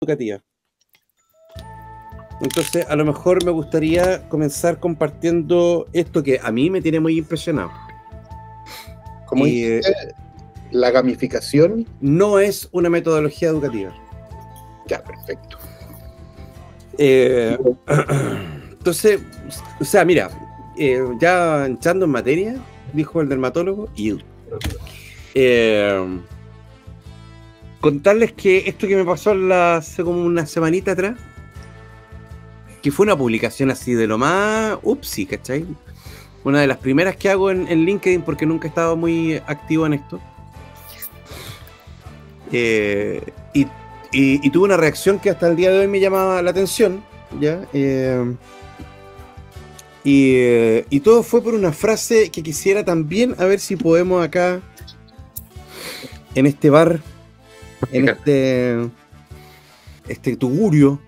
educativa. Entonces, a lo mejor me gustaría comenzar compartiendo esto que a mí me tiene muy impresionado. Como dice, la gamificación no es una metodología educativa. Ya, perfecto. Entonces, o sea, mira, ya entrando en materia, dijo el dermatólogo, contarles que esto que me pasó hace como una semanita atrás, que fue una publicación así de lo más upsi, ¿cachai? Una de las primeras que hago en LinkedIn, porque nunca he estado muy activo en esto. Y tuve una reacción que hasta el día de hoy me llamaba la atención, ¿ya? Y todo fue por una frase que quisiera también, a ver si podemos acá, en este bar, en este tugurio,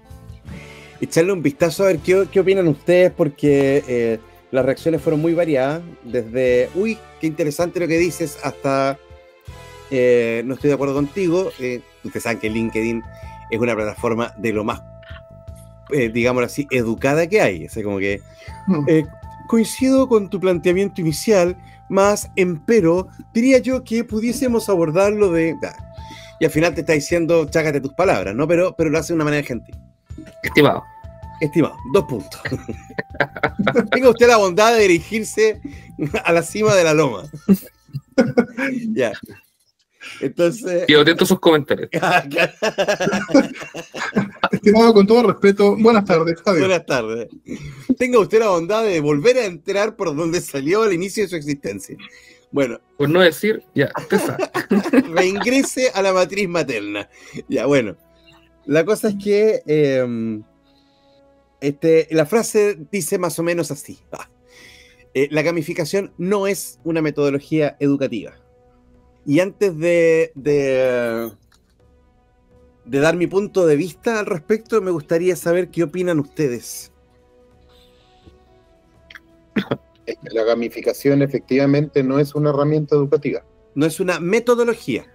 echarle un vistazo a ver qué opinan ustedes, porque las reacciones fueron muy variadas, desde, uy, qué interesante lo que dices, hasta, no estoy de acuerdo contigo. Ustedes saben que LinkedIn es una plataforma de lo más, digámoslo así, educada que hay. O sea, como que coincido con tu planteamiento inicial, más empero, diría yo que pudiésemos abordarlo de... Y al final te está diciendo, chácate tus palabras, ¿no? Pero lo hace de una manera gentil. Estimado, 2 puntos. Tenga usted la bondad de dirigirse a la cima de la loma. Ya. Entonces... Quedo atento a sus comentarios. Estimado, con todo respeto, buenas tardes, Javier. Buenas tardes. Tenga usted la bondad de volver a entrar por donde salió al inicio de su existencia. Bueno. Por no decir, ya, usted sabe. Reingrese a la matriz materna. Ya, bueno. La cosa es que la frase dice más o menos así. La gamificación no es una metodología educativa. Y antes de dar mi punto de vista al respecto, me gustaría saber qué opinan ustedes. La gamificación efectivamente no es una herramienta educativa. No es una metodología.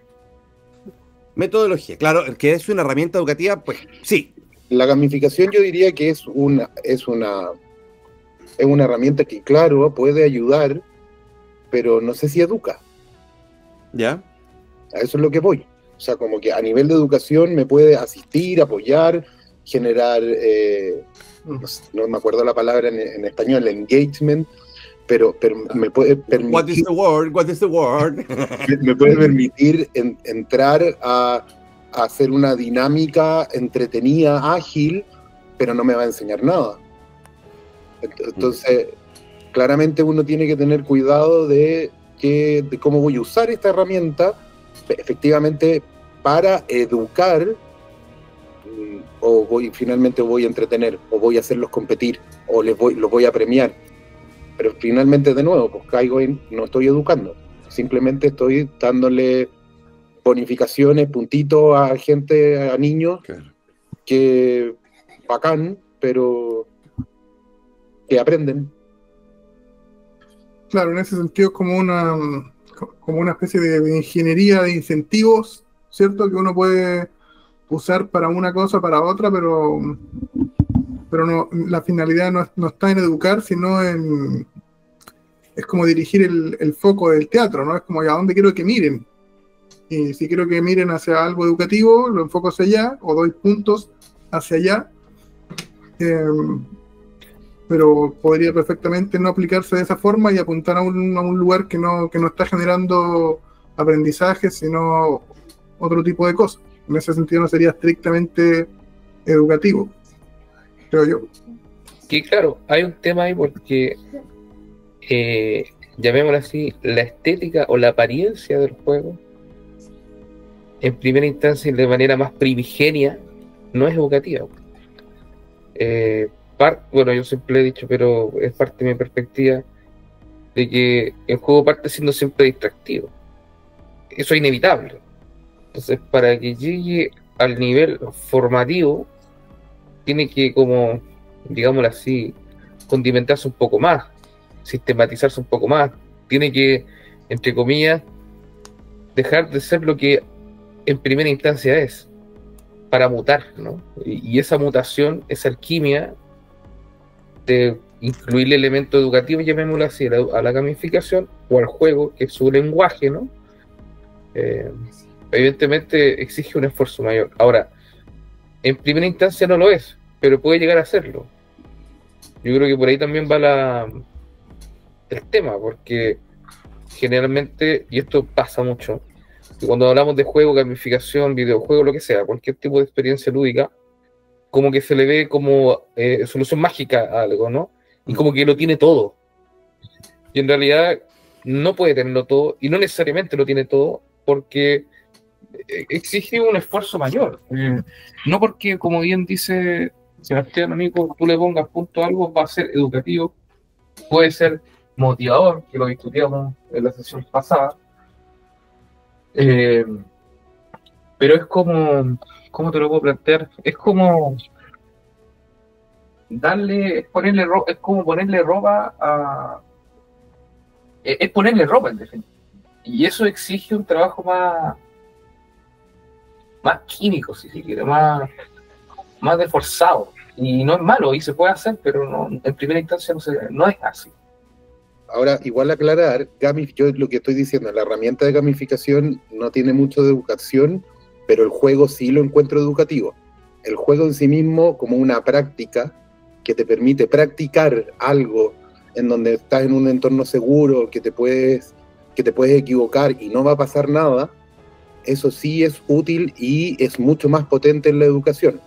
Claro, que es una herramienta educativa, pues sí. La gamificación yo diría que es una herramienta que, claro, puede ayudar, pero no sé si educa. ¿Ya? A eso es lo que voy. O sea, como que a nivel de educación me puede asistir, apoyar, generar, no me acuerdo la palabra en español, engagement, pero me puede permitir... What is the word? Me puede permitir entrar a hacer una dinámica entretenida, ágil, pero no me va a enseñar nada. Entonces, claramente uno tiene que tener cuidado de cómo voy a usar esta herramienta efectivamente para educar, o finalmente voy a entretener, o voy a hacerlos competir, o los voy a premiar. Pero finalmente, de nuevo, pues caigo en, no estoy educando, simplemente estoy dándole bonificaciones, puntitos a gente, a niños, claro, que bacán, pero que aprenden. Claro, en ese sentido es como una especie de ingeniería de incentivos, ¿cierto? Que uno puede usar para una cosa, para otra, pero no, la finalidad no está en educar, sino es como dirigir el foco del teatro, ¿no? Es como, ¿a dónde quiero que miren? Y si quiero que miren hacia algo educativo, lo enfoco hacia allá, o doy puntos hacia allá. Pero podría perfectamente no aplicarse de esa forma y apuntar a un lugar que no está generando aprendizaje, sino otro tipo de cosas. En ese sentido no sería estrictamente educativo, creo yo. Que claro, hay un tema ahí porque, llamémoslo así, la estética o la apariencia del juego, en primera instancia y de manera más primigenia, no es educativa. Bueno, yo siempre he dicho, pero es parte de mi perspectiva, de que el juego parte siendo siempre distractivo. Eso es inevitable. Entonces, para que llegue al nivel formativo, tiene que, como, digámoslo así, condimentarse un poco más, sistematizarse un poco más. Tiene que, entre comillas, dejar de ser lo que en primera instancia es. para mutar, ¿no? Y esa mutación, esa alquimia de incluir el elemento educativo, llamémoslo así, a la gamificación o al juego, que es su lenguaje, ¿no? Evidentemente exige un esfuerzo mayor. Ahora, en primera instancia no lo es, pero puede llegar a serlo. Yo creo que por ahí también va el tema, porque generalmente, y esto pasa mucho, que cuando hablamos de juego, gamificación, videojuego, lo que sea, cualquier tipo de experiencia lúdica, como que se le ve como solución mágica a algo, ¿no? Y como que lo tiene todo. Y en realidad no puede tenerlo todo, y no necesariamente lo tiene todo, porque exige un esfuerzo mayor. No porque, como bien dice Sebastián, amigo, tú le pongas punto a algo, va a ser educativo, puede ser motivador, que lo discutíamos en la sesión pasada, pero es como, ¿cómo te lo puedo plantear? Es como es como ponerle ropa a... Es ponerle ropa, en definitiva. Y eso exige un trabajo más químico, si se quiere, más esforzado. Y no es malo, y se puede hacer, pero no, en primera instancia no es así. Ahora, igual aclarar, yo lo que estoy diciendo, la herramienta de gamificación no tiene mucho de educación, pero el juego sí lo encuentro educativo. El juego en sí mismo, como una práctica que te permite practicar algo en donde estás en un entorno seguro, que te puedes equivocar y no va a pasar nada, eso sí es útil y es mucho más potente en la educación.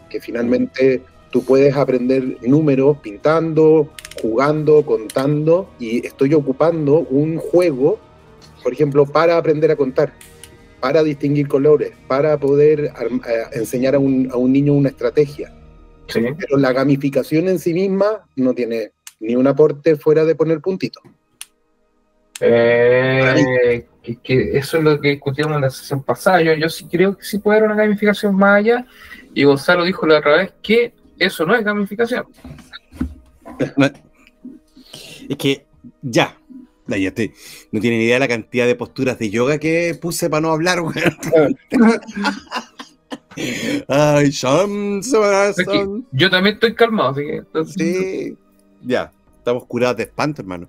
Que finalmente tú puedes aprender números pintando, jugando, contando, y estoy ocupando un juego, por ejemplo, para aprender a contar, para distinguir colores, para poder enseñar a un niño una estrategia. Sí. Pero la gamificación en sí misma no tiene ni un aporte fuera de poner puntito. Que eso es lo que discutíamos en la sesión pasada. Yo sí creo que sí puede haber una gamificación más allá, y Gonzalo dijo la otra vez que eso no es gamificación. Es que ya no tienen idea de la cantidad de posturas de yoga que puse para no hablar, güey. Ay, yo también estoy calmado, así que entonces... Sí, ya, estamos curados de espanto, hermano.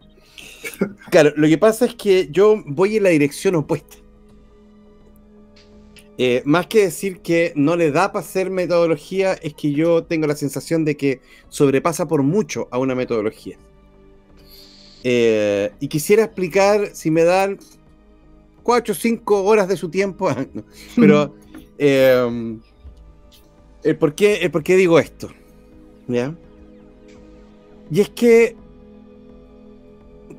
Claro, lo que pasa es que yo voy en la dirección opuesta. Más que decir que no le da para hacer metodología, es que yo tengo la sensación de que sobrepasa por mucho a una metodología. Y quisiera explicar, si me dan 4 o 5 horas de su tiempo, pero el por qué digo esto, ¿ya? Y es que,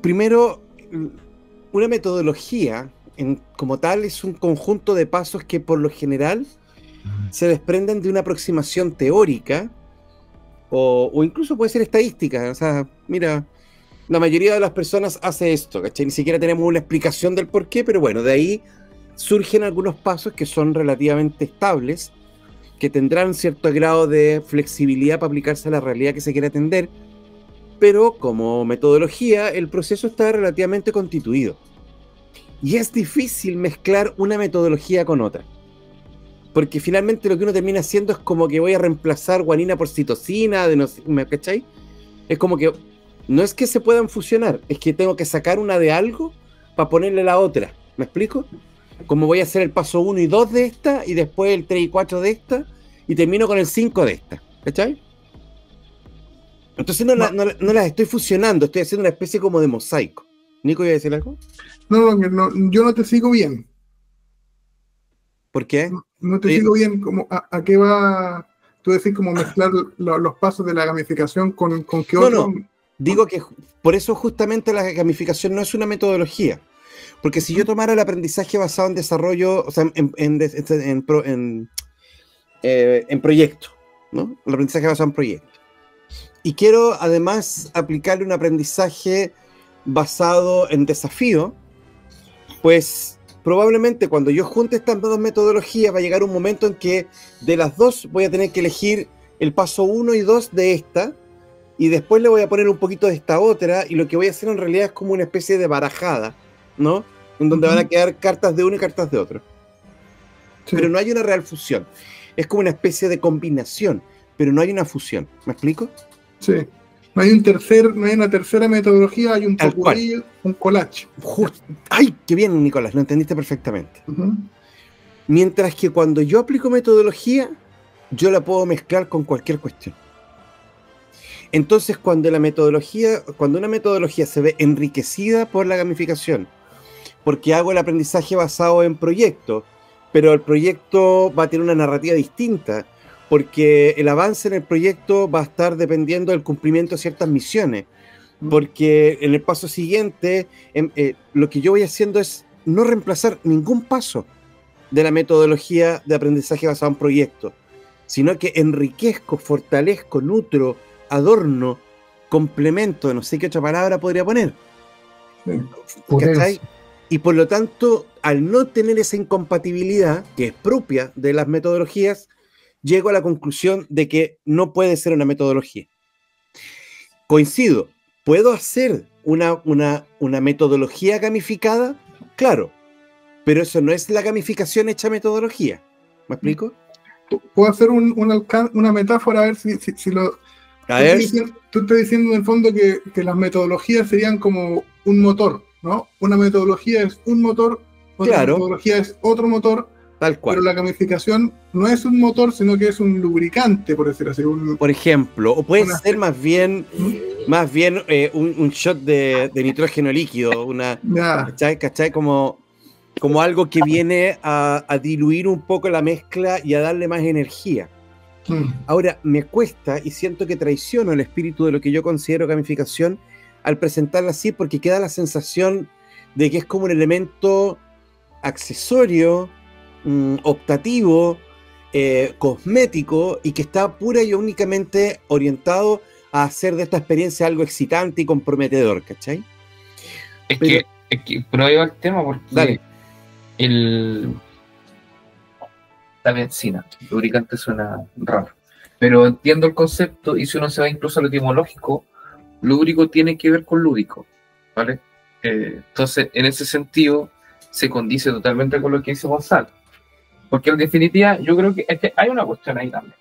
primero, una metodología como tal es un conjunto de pasos que por lo general se desprenden de una aproximación teórica o incluso puede ser estadística. O sea, mira, la mayoría de las personas hace esto, ¿cachai? Ni siquiera tenemos una explicación del por qué, pero bueno, de ahí surgen algunos pasos que son relativamente estables, que tendrán cierto grado de flexibilidad para aplicarse a la realidad que se quiere atender, pero como metodología el proceso está relativamente constituido. Y es difícil mezclar una metodología con otra, porque finalmente lo que uno termina haciendo es como que voy a reemplazar guanina por citosina, ¿cachai? Es como que no es que se puedan fusionar, es que tengo que sacar una de algo para ponerle la otra. ¿Me explico? Como voy a hacer el paso 1 y 2 de esta, y después el 3 y 4 de esta, y termino con el 5 de esta. ¿Cachai? Entonces no las estoy fusionando, estoy haciendo una especie como de mosaico. ¿Nico iba a decir algo? No, yo no te sigo bien. ¿Por qué? No te sigo bien. ¿A qué va? Tú decís como mezclar los pasos de la gamificación con qué otro. No, digo que por eso justamente la gamificación no es una metodología. Porque si yo tomara el aprendizaje basado en desarrollo, o sea, en proyecto, ¿no? El aprendizaje basado en proyecto. Y quiero además aplicarle un aprendizaje basado en desafío, pues probablemente cuando yo junte estas dos metodologías va a llegar un momento en que de las dos voy a tener que elegir el paso 1 y 2 de esta, y después le voy a poner un poquito de esta otra, y lo que voy a hacer en realidad es como una especie de barajada, ¿no? En donde van a quedar cartas de uno y cartas de otro. Sí. Pero no hay una real fusión. es como una especie de combinación, pero no hay una fusión. ¿Me explico? Sí. No hay una tercera metodología, hay un popurrí, un collage. ¡Ay, qué bien, Nicolás! Lo entendiste perfectamente. Ujú. Mientras que cuando yo aplico metodología, yo la puedo mezclar con cualquier cuestión. Entonces, cuando una metodología se ve enriquecida por la gamificación, porque hago el aprendizaje basado en proyectos, pero el proyecto va a tener una narrativa distinta, porque el avance en el proyecto va a estar dependiendo del cumplimiento de ciertas misiones, porque en el paso siguiente, lo que yo voy haciendo es no reemplazar ningún paso de la metodología de aprendizaje basado en proyectos, sino que enriquezco, fortalezco, nutro, adorno, complemento, no sé qué otra palabra podría poner. ¿Cachai? Y por lo tanto, al no tener esa incompatibilidad, que es propia de las metodologías, llego a la conclusión de que no puede ser una metodología. Coincido, ¿puedo hacer una metodología gamificada? Claro, pero eso no es la gamificación hecha metodología. ¿Me explico? Puedo hacer una metáfora, a ver si lo... A ver. Tú estás diciendo en el fondo que las metodologías serían como un motor, ¿no? Una metodología es un motor, otra metodología es otro motor, tal cual. Pero la gamificación no es un motor, sino que es un lubricante, por decir así. Por ejemplo, o puede ser más bien un shot de nitrógeno líquido, ¿cachai? Como algo que viene a diluir un poco la mezcla y a darle más energía. Ahora, me cuesta y siento que traiciono el espíritu de lo que yo considero gamificación al presentarla así, porque queda la sensación de que es como un elemento accesorio, optativo, cosmético, y que está pura y únicamente orientado a hacer de esta experiencia algo excitante y comprometedor, ¿cachai? Pero ahí va el tema, porque dale. La benzina, el lubricante suena raro, pero entiendo el concepto, y si uno se va incluso a lo etimológico, lúbrico tiene que ver con lúdico, ¿vale? Entonces, en ese sentido, se condice totalmente con lo que dice Gonzalo, porque en definitiva, yo creo que hay una cuestión ahí también.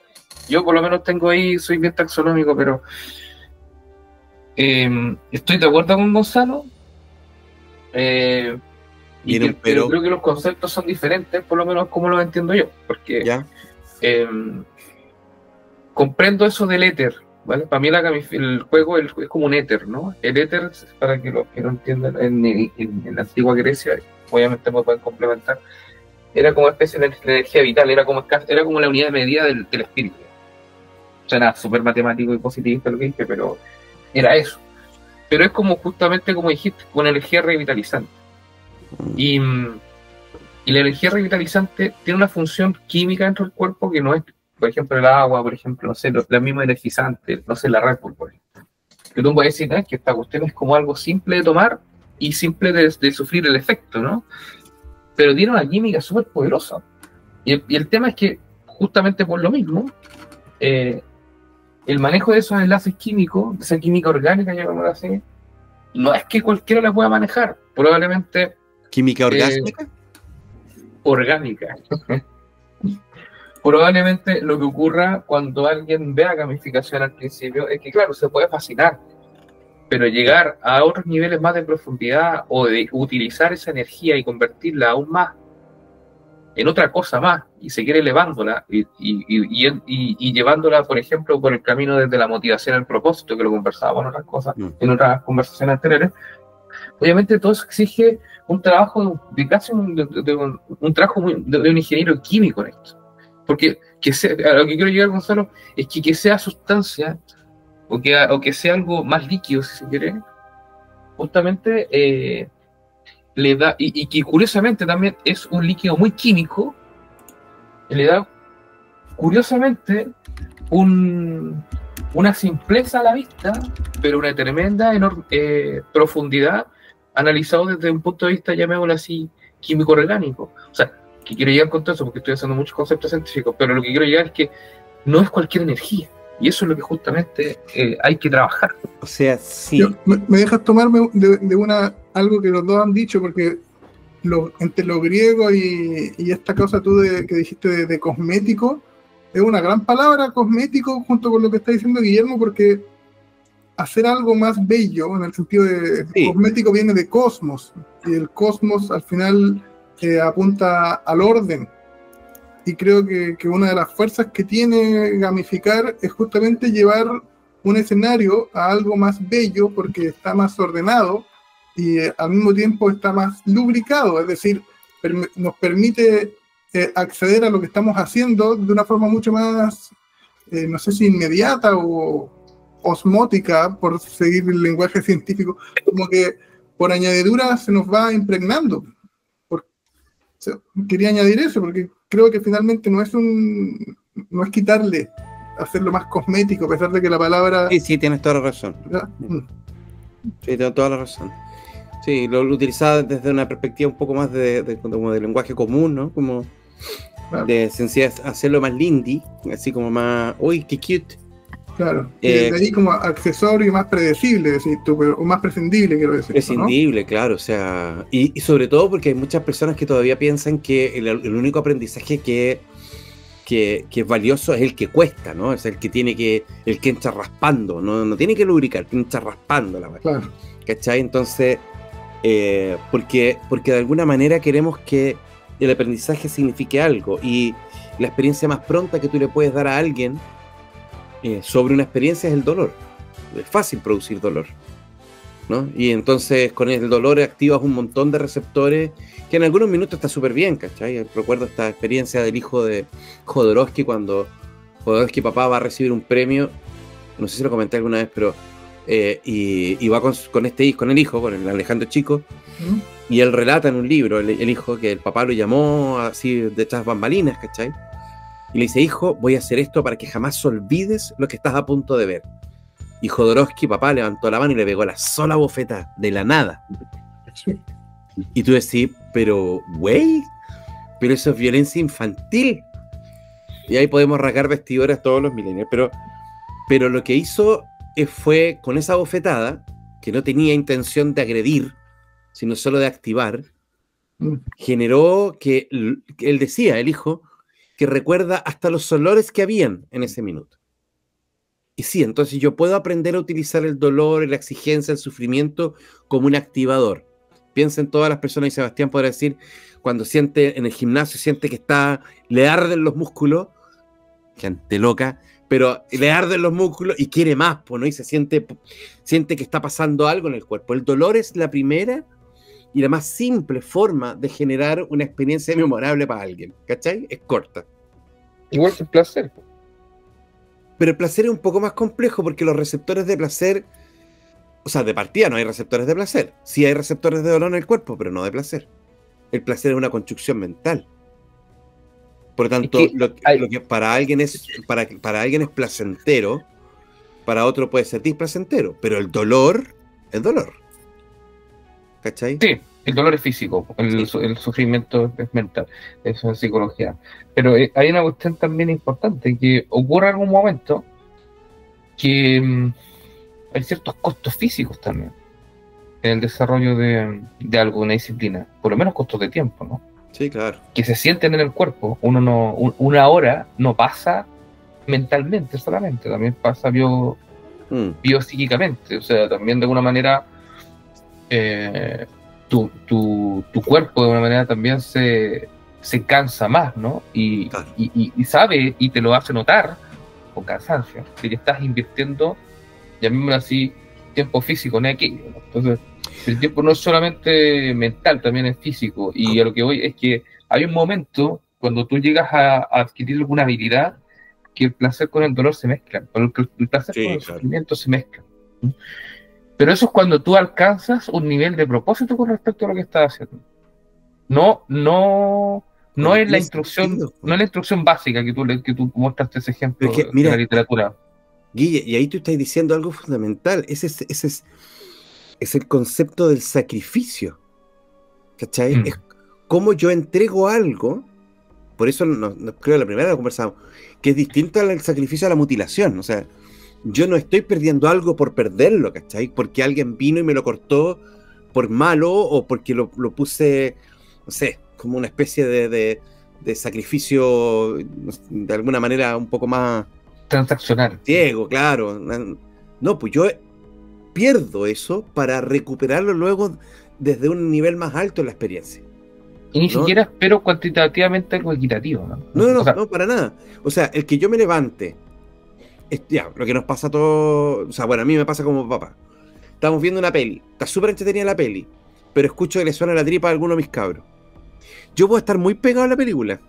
Yo por lo menos tengo ahí, soy bien taxonómico, pero estoy de acuerdo con Gonzalo, pero creo que los conceptos son diferentes, por lo menos como lo entiendo yo, porque comprendo eso del éter, ¿vale? Para mí el juego es como un éter, ¿no? El éter, para que los que no entiendan, en la antigua Grecia, obviamente me pueden complementar, era como una especie de energía vital, era como la unidad de medida del espíritu. O sea, nada, súper matemático y positivista lo que dije, pero era eso. Pero es como justamente, como dijiste, con energía revitalizante. Y la energía revitalizante tiene una función química dentro del cuerpo que no es, por ejemplo, el agua, por ejemplo, no sé, la misma energizante, no sé, la Red Bull, por ejemplo. Que tú puedes decir que esta cuestión es como algo simple de tomar y simple de sufrir el efecto, ¿no? Pero tiene una química súper poderosa. Y el tema es que, justamente por lo mismo, el manejo de esos enlaces químicos, de esa química orgánica, llamémosla así, no es que cualquiera la pueda manejar. Probablemente... ¿Química orgásmica? Orgánica. Probablemente lo que ocurra cuando alguien vea gamificación al principio es que, claro, se puede fascinar, pero llegar a otros niveles más de profundidad o de utilizar esa energía y convertirla aún más en otra cosa más y seguir elevándola y llevándola, por ejemplo, por el camino desde la motivación al propósito, que lo conversábamos en otras cosas, en otras conversaciones anteriores. Obviamente todo eso exige un trabajo de casi un trabajo de un ingeniero químico en esto. Porque a lo que quiero llegar, Gonzalo, es que sea sustancia o que sea algo más líquido, si se quiere, justamente le da, y que curiosamente también es un líquido muy químico, le da curiosamente una simpleza a la vista, pero una tremenda profundidad analizado desde un punto de vista, llamémoslo así, químico-orgánico. O sea, que quiero llegar con todo eso, porque estoy haciendo muchos conceptos científicos, pero lo que quiero llegar es que no es cualquier energía, y eso es lo que justamente hay que trabajar. O sea, sí. ¿Me dejas tomarme de algo que los dos han dicho? Porque entre lo griego y esta cosa tú que dijiste de cosmético, es una gran palabra, cosmético, junto con lo que está diciendo Guillermo, porque hacer algo más bello, en el sentido de Sí. cosmético, viene de cosmos, y el cosmos al final apunta al orden. Y creo que una de las fuerzas que tiene gamificar es justamente llevar un escenario a algo más bello, porque está más ordenado y al mismo tiempo está más lubricado, es decir, nos permite acceder a lo que estamos haciendo de una forma mucho más, no sé si inmediata o osmótica, por seguir el lenguaje científico, como que por añadidura se nos va impregnando. Quería añadir eso, porque creo que finalmente no es quitarle, hacerlo más cosmético, a pesar de que la palabra... Sí, tienes toda la razón. Sí, tengo toda la razón. Sí, lo utilizaba desde una perspectiva un poco más como de lenguaje común, ¿no? Como Claro. de sencillez, hacerlo más lindy, así como más, uy, qué cute. Claro, y desde ahí como accesorio más predecible, decís tú, o más prescindible, quiero decir. Prescindible, ¿no? Claro, o sea, y sobre todo porque hay muchas personas que todavía piensan que el único aprendizaje que es valioso es el que cuesta, ¿no? Es el que el que entra raspando, no tiene que lubricar, tiene que entrar raspando la verdad. Claro. ¿Cachai? Entonces, porque de alguna manera queremos que el aprendizaje signifique algo, y la experiencia más pronta que tú le puedes dar a alguien sobre una experiencia es el dolor. Es fácil producir dolor, ¿no? Y entonces con el dolor activas un montón de receptores que en algunos minutos está súper bien, ¿cachai? Recuerdo esta experiencia del hijo de Jodorowsky, cuando Jodorowsky papá va a recibir un premio, no sé si lo comenté alguna vez, pero y va con el hijo, con el Alejandro Chico, y él relata en un libro, el hijo, que el papá lo llamó así de estas bambalinas, ¿cachai? Y le dice, hijo, voy a hacer esto para que jamás olvides lo que estás a punto de ver. Y Jodorowsky, papá, levantó la mano y le pegó la sola bofetada, de la nada. Y tú decís, pero, güey, pero eso es violencia infantil. Y ahí podemos rasgar vestiduras todos los milenios. Pero lo que hizo fue, con esa bofetada, que no tenía intención de agredir, sino solo de activar, generó que él decía, el hijo, que recuerda hasta los olores que habían en ese minuto. Y sí, entonces yo puedo aprender a utilizar el dolor, la exigencia, el sufrimiento como un activador. Piensa en todas las personas, y Sebastián podrá decir, cuando siente en el gimnasio, siente que le arden los músculos, gente loca, pero le arden los músculos y quiere más, ¿no? Y se siente que está pasando algo en el cuerpo. El dolor es la primera y la más simple forma de generar una experiencia memorable para alguien, ¿cachai? Es corta. Igual que el placer. Pero el placer es un poco más complejo, porque los receptores de placer, o sea, de partida no hay receptores de placer. Sí hay receptores de dolor en el cuerpo, pero no de placer. El placer es una construcción mental. Por lo tanto, lo que para alguien es placentero, para otro puede ser displacentero, pero el dolor es dolor. ¿Cachai? Sí, el dolor es físico, el sufrimiento es mental, eso es psicología. Pero hay una cuestión también importante, que ocurre en algún momento que hay ciertos costos físicos también en el desarrollo de algo, una disciplina, por lo menos costos de tiempo, ¿no? Sí, claro. Que se sienten en el cuerpo. Una hora no pasa mentalmente solamente, también pasa biopsíquicamente, o sea, también de alguna manera tu cuerpo de alguna manera también se cansa más, ¿no? Y sabe, y te lo hace notar con cansancio, que estás invirtiendo, llamémoslo así, tiempo físico, no aquello, ¿no? Entonces, el tiempo no es solamente mental, también es físico, y a lo que voy es que hay un momento cuando tú llegas a adquirir alguna habilidad que el placer con el dolor se mezclan, el placer con el sufrimiento se mezclan. Pero eso es cuando tú alcanzas un nivel de propósito con respecto a lo que estás haciendo. No es la instrucción, no es la instrucción básica que tú mostraste ese ejemplo de la literatura. Guille, y ahí tú estás diciendo algo fundamental. Ese es el concepto del sacrificio. ¿Cachai? Es como yo entrego algo. Por eso creo que la primera la conversamos, que es distinto al sacrificio a la mutilación. O sea, yo no estoy perdiendo algo por perderlo, ¿cachai? Porque alguien vino y me lo cortó por malo, o porque lo puse, no sé, como una especie de de sacrificio de alguna manera un poco más Transaccional. ciego, claro. No, pues yo pierdo eso para recuperarlo luego desde un nivel más alto en la experiencia. Y ni ¿no? siquiera espero cuantitativamente algo equitativo, ¿no? No, O sea, no, para nada. O sea, el que yo me levante, ya, lo que nos pasa a todos, o sea, bueno, a mí me pasa como papá. Estamos viendo una peli, está súper entretenida la peli, pero escucho que le suena la tripa a alguno de mis cabros. Yo puedo estar muy pegado a la película,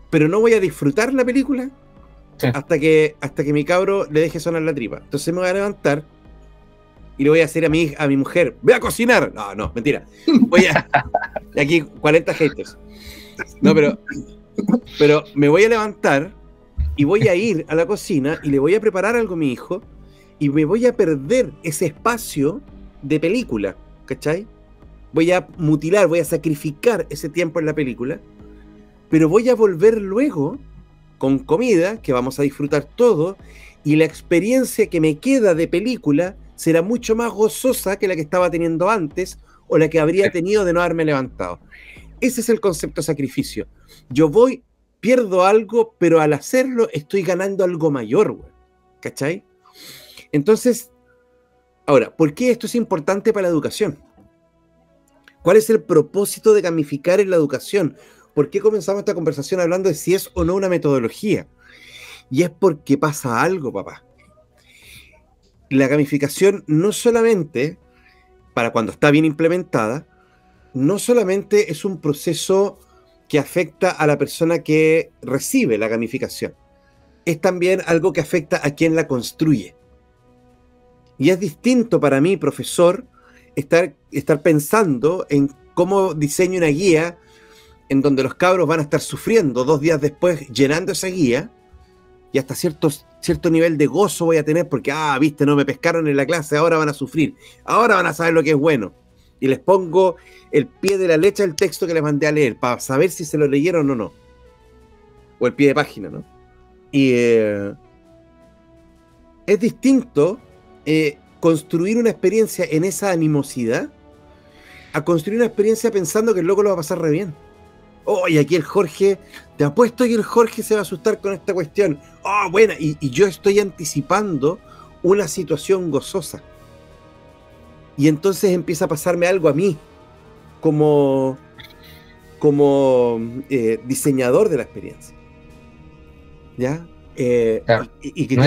pero no voy a disfrutar la película sí. hasta que mi cabro le deje sonar la tripa. Entonces me voy a levantar y le voy a decir a mi mujer, ¡ve a cocinar! No, mentira. Y aquí 40 haters. No, pero me voy a levantar y voy a ir a la cocina y le voy a preparar algo a mi hijo y me voy a perder ese espacio de película, ¿cachai? Voy a mutilar, voy a sacrificar ese tiempo en la película, pero voy a volver luego con comida que vamos a disfrutar todo y la experiencia que me queda de película será mucho más gozosa que la que estaba teniendo antes o la que habría tenido de no haberme levantado. Ese es el concepto de sacrificio. Yo voy, pierdo algo, pero al hacerlo estoy ganando algo mayor, güey. ¿Cachai? Entonces, ahora, ¿por qué esto es importante para la educación? ¿Cuál es el propósito de gamificar en la educación? ¿Por qué comenzamos esta conversación hablando de si es o no una metodología? Y es porque pasa algo, papá. La gamificación no solamente, para cuando está bien implementada, no solamente es un proceso que afecta a la persona que recibe la gamificación, es también algo que afecta a quien la construye. Y es distinto para mí, profesor, estar pensando en cómo diseño una guía en donde los cabros van a estar sufriendo 2 días después llenando esa guía y hasta cierto nivel de gozo voy a tener porque, viste, no me pescaron en la clase, ahora van a sufrir, ahora van a saber lo que es bueno. Y les pongo el pie de la letra del texto que les mandé a leer para saber si se lo leyeron o no. O el pie de página, ¿no? Y es distinto construir una experiencia en esa animosidad a construir una experiencia pensando que el loco lo va a pasar re bien. Y aquí el Jorge, te apuesto que el Jorge se va a asustar con esta cuestión. Buena, y yo estoy anticipando una situación gozosa. Y entonces empieza a pasarme algo a mí, como diseñador de la experiencia. ¿Ya? Claro. Y no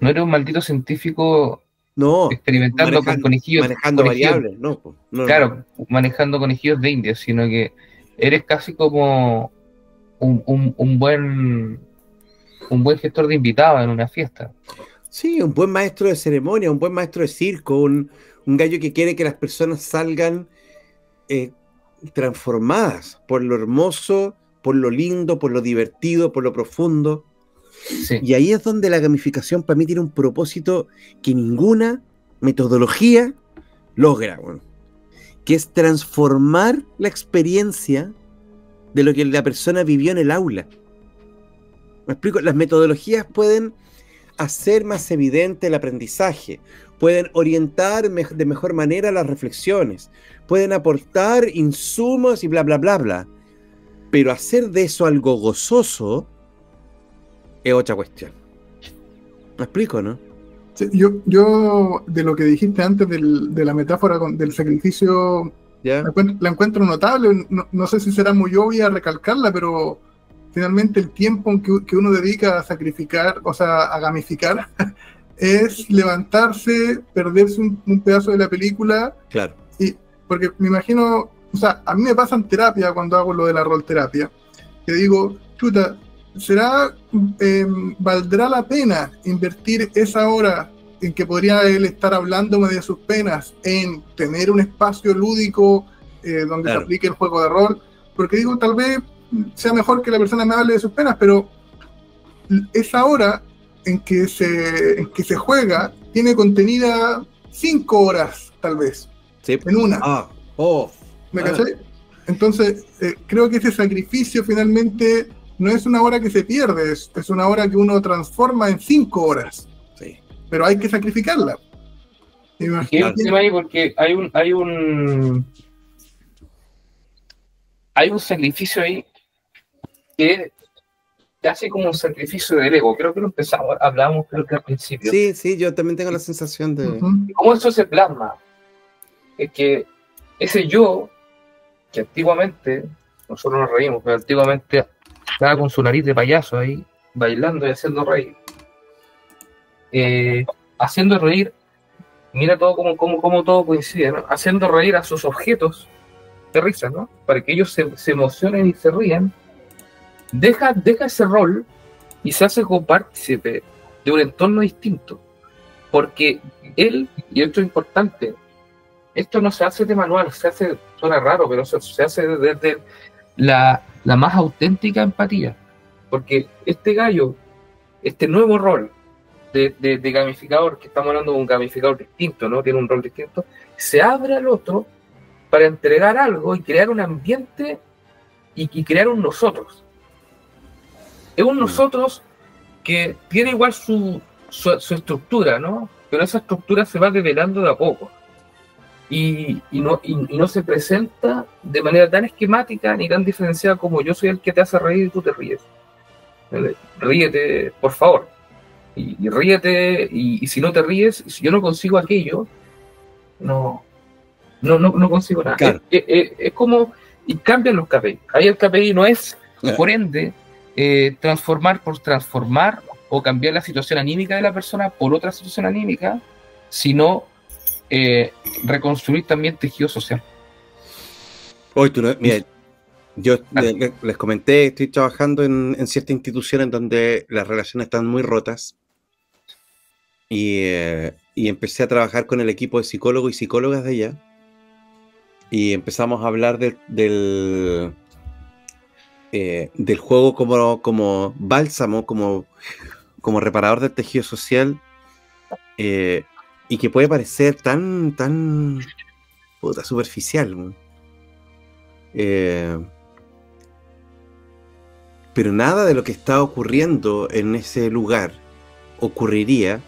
eres un maldito científico no, experimentando con conejillos. Manejando variables, no. Claro, manejando conejillos de India, sino que eres casi como un buen gestor de invitados en una fiesta. Sí, un buen maestro de ceremonia, un buen maestro de circo, un gallo que quiere que las personas salgan transformadas por lo hermoso, por lo lindo, por lo divertido, por lo profundo. Sí. Y ahí es donde la gamificación para mí tiene un propósito que ninguna metodología logra, bueno, que es transformar la experiencia de lo que la persona vivió en el aula. ¿Me explico? Las metodologías pueden hacer más evidente el aprendizaje, pueden orientar de mejor manera las reflexiones, pueden aportar insumos y bla, bla, bla, bla. Pero hacer de eso algo gozoso es otra cuestión. ¿Me explico, no? Sí, yo de lo que dijiste antes de la metáfora del sacrificio, la encuentro notable. No sé si será muy obvia recalcarla, pero finalmente el tiempo que uno dedica a sacrificar, o sea, a gamificar, es levantarse, perderse un pedazo de la película. Claro. Porque me imagino, o sea, a mí me pasa en terapia cuando hago lo de la rol terapia, que digo, chuta, ¿valdrá la pena invertir esa hora en que podría él estar hablándome de sus penas en tener un espacio lúdico donde se aplique el juego de rol? Porque digo, tal vez sea mejor que la persona me hable de sus penas, pero esa hora en que se juega tiene contenida 5 horas, tal vez, sí. En una. ¿Me caché? Entonces, creo que ese sacrificio finalmente no es una hora que se pierde, es una hora que uno transforma en 5 horas. Sí. Pero hay que sacrificarla. Hay un tema ahí porque hay un sacrificio ahí que casi como un sacrificio del ego. Creo que lo empezamos, hablábamos creo que al principio. Sí, yo también tengo la sensación de... Ujú. Y cómo eso se plasma. Es que ese yo, que antiguamente, nosotros nos reímos, pero antiguamente estaba con su nariz de payaso ahí, bailando y haciendo reír. Haciendo reír, mira todo como todo coincide, ¿no? Haciendo reír a sus objetos de risa, ¿no? Para que ellos se emocionen y se rían. Deja ese rol y se hace copartícipe de un entorno distinto. Porque él, y esto es importante, esto no se hace de manual, se hace, suena raro, pero se hace desde la más auténtica empatía. Porque este gallo, este nuevo rol de gamificador, que estamos hablando de un gamificador distinto, ¿no? Tiene un rol distinto, se abre al otro para entregar algo y crear un ambiente y crear un nosotros. Es un nosotros que tiene igual su estructura, ¿no? Pero esa estructura se va develando de a poco. Y no se presenta de manera tan esquemática ni tan diferenciada como yo soy el que te hace reír y tú te ríes. Ríete, por favor. Y ríete, y si no te ríes, si yo no consigo aquello, no consigo nada. Claro. Es como, y cambian los KPI. Ahí el KPI no es, por ende, transformar por transformar o cambiar la situación anímica de la persona por otra situación anímica, sino reconstruir también tejido social. Hoy mira, yo les comenté, estoy trabajando en cierta institución en donde las relaciones están muy rotas y empecé a trabajar con el equipo de psicólogos y psicólogas de allá y empezamos a hablar del juego como bálsamo, como reparador del tejido social, y que puede parecer tan superficial, pero nada de lo que está ocurriendo en ese lugar ocurriría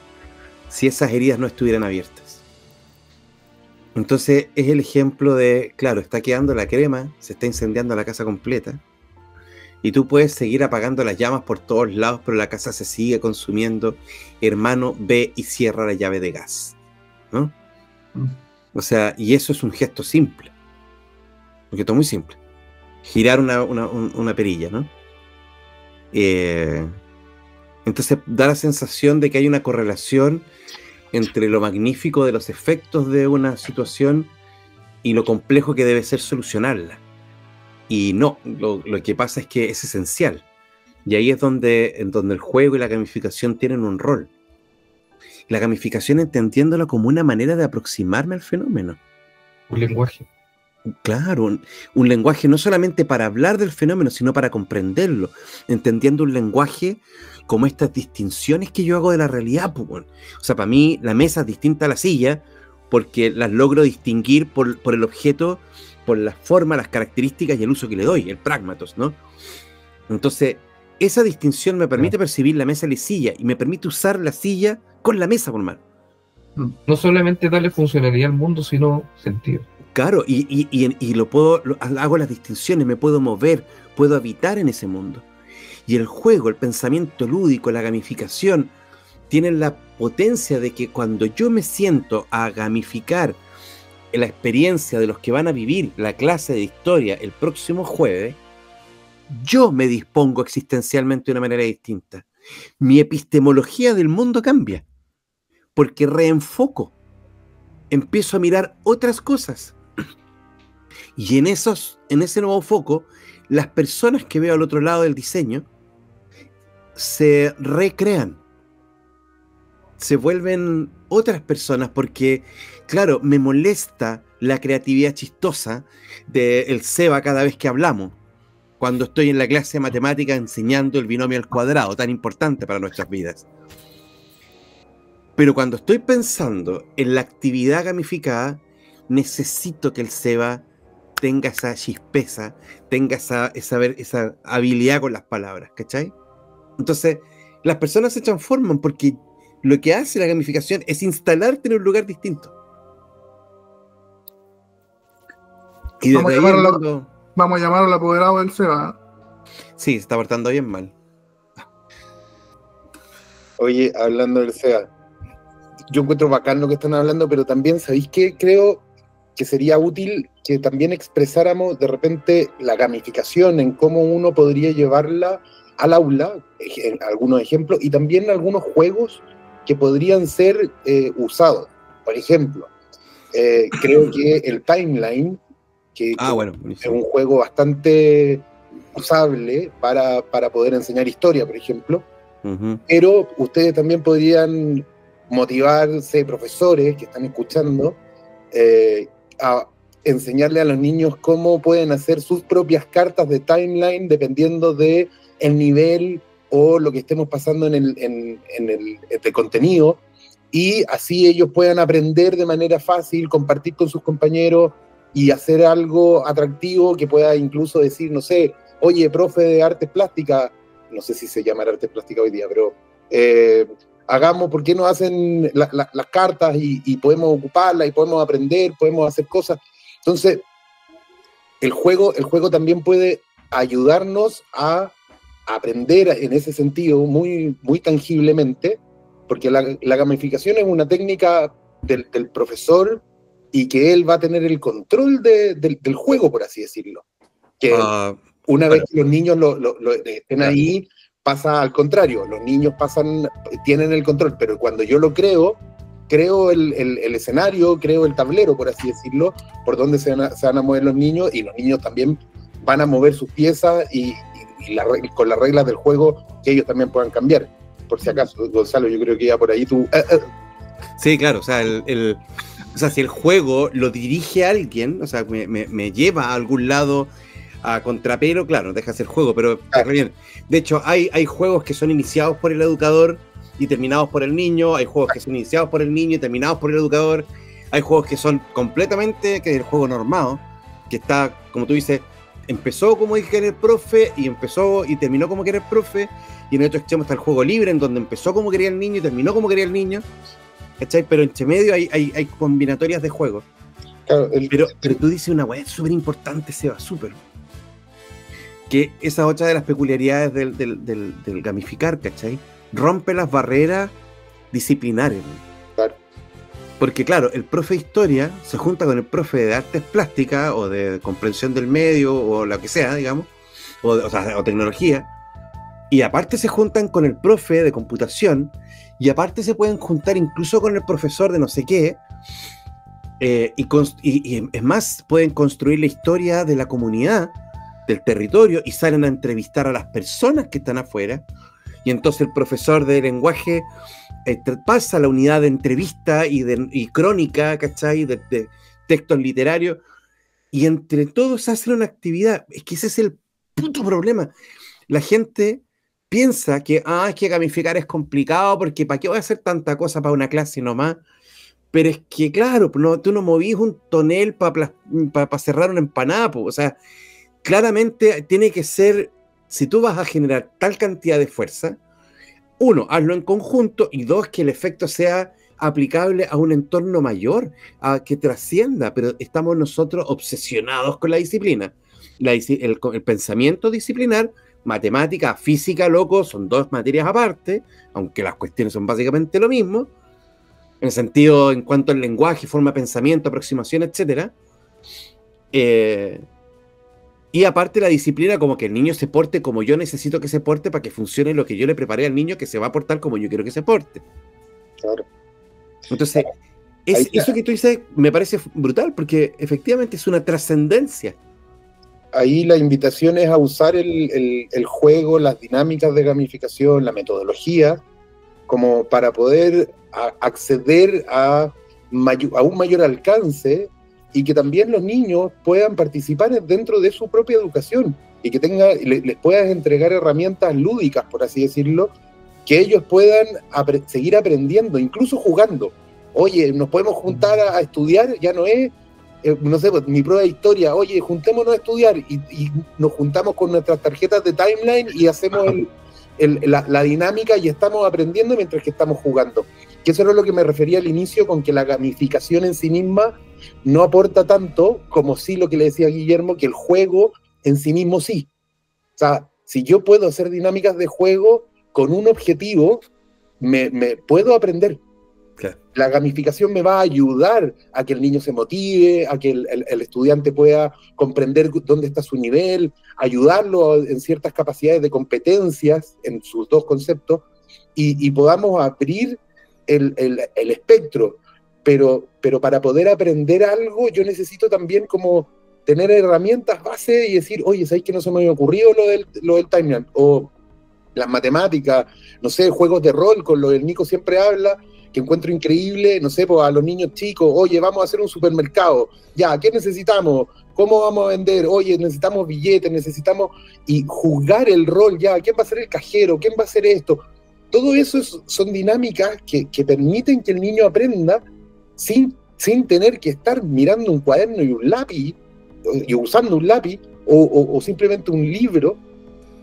si esas heridas no estuvieran abiertas. Entonces es el ejemplo de, claro, está quedando la crema, se está incendiando la casa completa, y tú puedes seguir apagando las llamas por todos lados, pero la casa se sigue consumiendo. Hermano, ve y cierra la llave de gas, ¿no? O sea, y eso es un gesto simple, un gesto muy simple. Girar una perilla, ¿no? Entonces da la sensación de que hay una correlación entre lo magnífico de los efectos de una situación y lo complejo que debe ser solucionarla. Y no, lo que pasa es que es esencial. Y ahí es donde el juego y la gamificación tienen un rol. La gamificación entendiéndola como una manera de aproximarme al fenómeno. Un lenguaje. Claro, un lenguaje no solamente para hablar del fenómeno, sino para comprenderlo, entendiendo un lenguaje como estas distinciones que yo hago de la realidad. Pues. O sea, para mí la mesa es distinta a la silla porque las logro distinguir por el objeto, por la forma, las características y el uso que le doy, el pragmatos, ¿no? Entonces, esa distinción me permite percibir la mesa y la silla, y me permite usar la silla con la mesa, por mal. No solamente darle funcionalidad al mundo, sino sentido. Claro, y hago las distinciones, me puedo mover, puedo habitar en ese mundo. Y el juego, el pensamiento lúdico, la gamificación, tienen la potencia de que cuando yo me siento a gamificar la experiencia de los que van a vivir la clase de historia el próximo jueves, yo me dispongo existencialmente de una manera distinta. Mi epistemología del mundo cambia, porque reenfoco, empiezo a mirar otras cosas. Y en ese nuevo foco, las personas que veo al otro lado del diseño se recrean, se vuelven otras personas, porque, claro, me molesta la creatividad chistosa del Seba cada vez que hablamos, cuando estoy en la clase de matemática enseñando el binomio al cuadrado, tan importante para nuestras vidas. Pero cuando estoy pensando en la actividad gamificada, necesito que el Seba tenga esa chispeza, tenga esa habilidad con las palabras, ¿cachai? Entonces, las personas se transforman porque lo que hace la gamificación es instalarte en un lugar distinto. Y vamos a llamar al apoderado del Seba. Sí, se está portando bien mal. Oye, hablando del SEA, yo encuentro bacán lo que están hablando, pero también, ¿sabéis qué? Creo que sería útil que también expresáramos de repente la gamificación en cómo uno podría llevarla al aula, algunos ejemplos, y también algunos juegos que podrían ser usados. Por ejemplo, creo que el Timeline, que Bueno, es un juego bastante usable para poder enseñar historia, por ejemplo, pero ustedes también podrían motivarse, profesores que están escuchando, a enseñarle a los niños cómo pueden hacer sus propias cartas de timeline dependiendo de el nivel o lo que estemos pasando en el contenido, y así ellos puedan aprender de manera fácil, compartir con sus compañeros y hacer algo atractivo que pueda incluso decir, no sé, oye, profe de artes plásticas, no sé si se llama artes plásticas hoy día, pero hagamos, ¿por qué no hacen las cartas y podemos ocuparlas y podemos aprender, podemos hacer cosas? Entonces, el juego también puede ayudarnos a aprender en ese sentido muy, muy tangiblemente, porque la gamificación es una técnica del profesor y que él va a tener el control del juego, por así decirlo. Que una vez que los niños estén ahí, pasa al contrario, los niños tienen el control, pero cuando yo lo creo el escenario, creo el tablero, por así decirlo, por donde se van a mover los niños, y los niños también van a mover sus piezas y con las reglas del juego que ellos también puedan cambiar. Por si acaso, Gonzalo, yo creo que ya por ahí tú... Sí, claro, o sea, si el juego lo dirige a alguien, o sea, me lleva a algún lado a contrapelo, claro, deja hacer juego, pero bien. De hecho, hay juegos que son iniciados por el educador y terminados por el niño, hay juegos que son iniciados por el niño y terminados por el educador, hay juegos que son completamente, que es el juego normado, que está, como tú dices, empezó como dije el profe y terminó como quería el profe, y en el otro extremo está el juego libre, en donde empezó como quería el niño y terminó como quería el niño, ¿cachai? Pero entre medio hay combinatorias de juegos. Claro, pero tú dices una weá súper importante, Seba, súper. Que esa es otra de las peculiaridades del gamificar, ¿cachai? Rompe las barreras disciplinares. Claro. Porque claro, el profe de historia se junta con el profe de artes plásticas o de comprensión del medio o lo que sea, digamos, o tecnología, y aparte se juntan con el profe de computación, y aparte se pueden juntar incluso con el profesor de no sé qué, y es más, pueden construir la historia de la comunidad, del territorio, y salen a entrevistar a las personas que están afuera, y entonces el profesor de lenguaje pasa la unidad de entrevista y crónica, ¿cachai? De textos literarios, y entre todos hacen una actividad. Es que ese es el puto problema. La gente piensa que gamificar es complicado, porque ¿para qué voy a hacer tanta cosa para una clase nomás? Pero es que, claro, tú no movís un tonel para cerrar una empanada, o sea, claramente tiene que ser, si tú vas a generar tal cantidad de fuerza, uno, hazlo en conjunto, y dos, que el efecto sea aplicable a un entorno mayor, a que trascienda, pero estamos nosotros obsesionados con la disciplina. El pensamiento disciplinar, matemática, física, loco, son dos materias aparte, aunque las cuestiones son básicamente lo mismo, en el sentido en cuanto al lenguaje, forma de pensamiento, aproximación, etc. Y aparte la disciplina, como que el niño se porte como yo necesito que se porte para que funcione lo que yo le preparé al niño, que se va a portar como yo quiero que se porte. Claro. Entonces, eso que tú dices me parece brutal, porque efectivamente es una trascendencia. Ahí la invitación es a usar el juego, las dinámicas de gamificación, la metodología, como para poder acceder a un mayor alcance, y que también los niños puedan participar dentro de su propia educación, y que les puedas entregar herramientas lúdicas, por así decirlo, que ellos puedan seguir aprendiendo, incluso jugando. Oye, nos podemos juntar a estudiar, ya no es, no sé, mi prueba de historia, oye, juntémonos a estudiar, y nos juntamos con nuestras tarjetas de timeline y hacemos la dinámica, y estamos aprendiendo mientras que estamos jugando. Que eso era lo que me refería al inicio, con que la gamificación en sí misma no aporta tanto como sí lo que le decía Guillermo, que el juego en sí mismo sí. O sea, Si yo puedo hacer dinámicas de juego con un objetivo, me puedo aprender. Claro. La gamificación me va a ayudar a que el niño se motive, a que el estudiante pueda comprender dónde está su nivel, ayudarlo en ciertas capacidades de competencias en sus dos conceptos, y podamos abrir el espectro. Pero para poder aprender algo, yo necesito también como tener herramientas base y decir, oye, ¿sabes que no se me había ocurrido lo del timeline? O las matemáticas, no sé, juegos de rol, con lo que el Nico siempre habla, que encuentro increíble, no sé, pues a los niños chicos, oye, vamos a hacer un supermercado, ya, ¿qué necesitamos? ¿Cómo vamos a vender? Oye, necesitamos billetes, necesitamos, y jugar el rol, ya, ¿quién va a ser el cajero? ¿Quién va a hacer esto? Todo eso son dinámicas que permiten que el niño aprenda sin tener que estar mirando un cuaderno y un lápiz, y usando un lápiz, o simplemente un libro,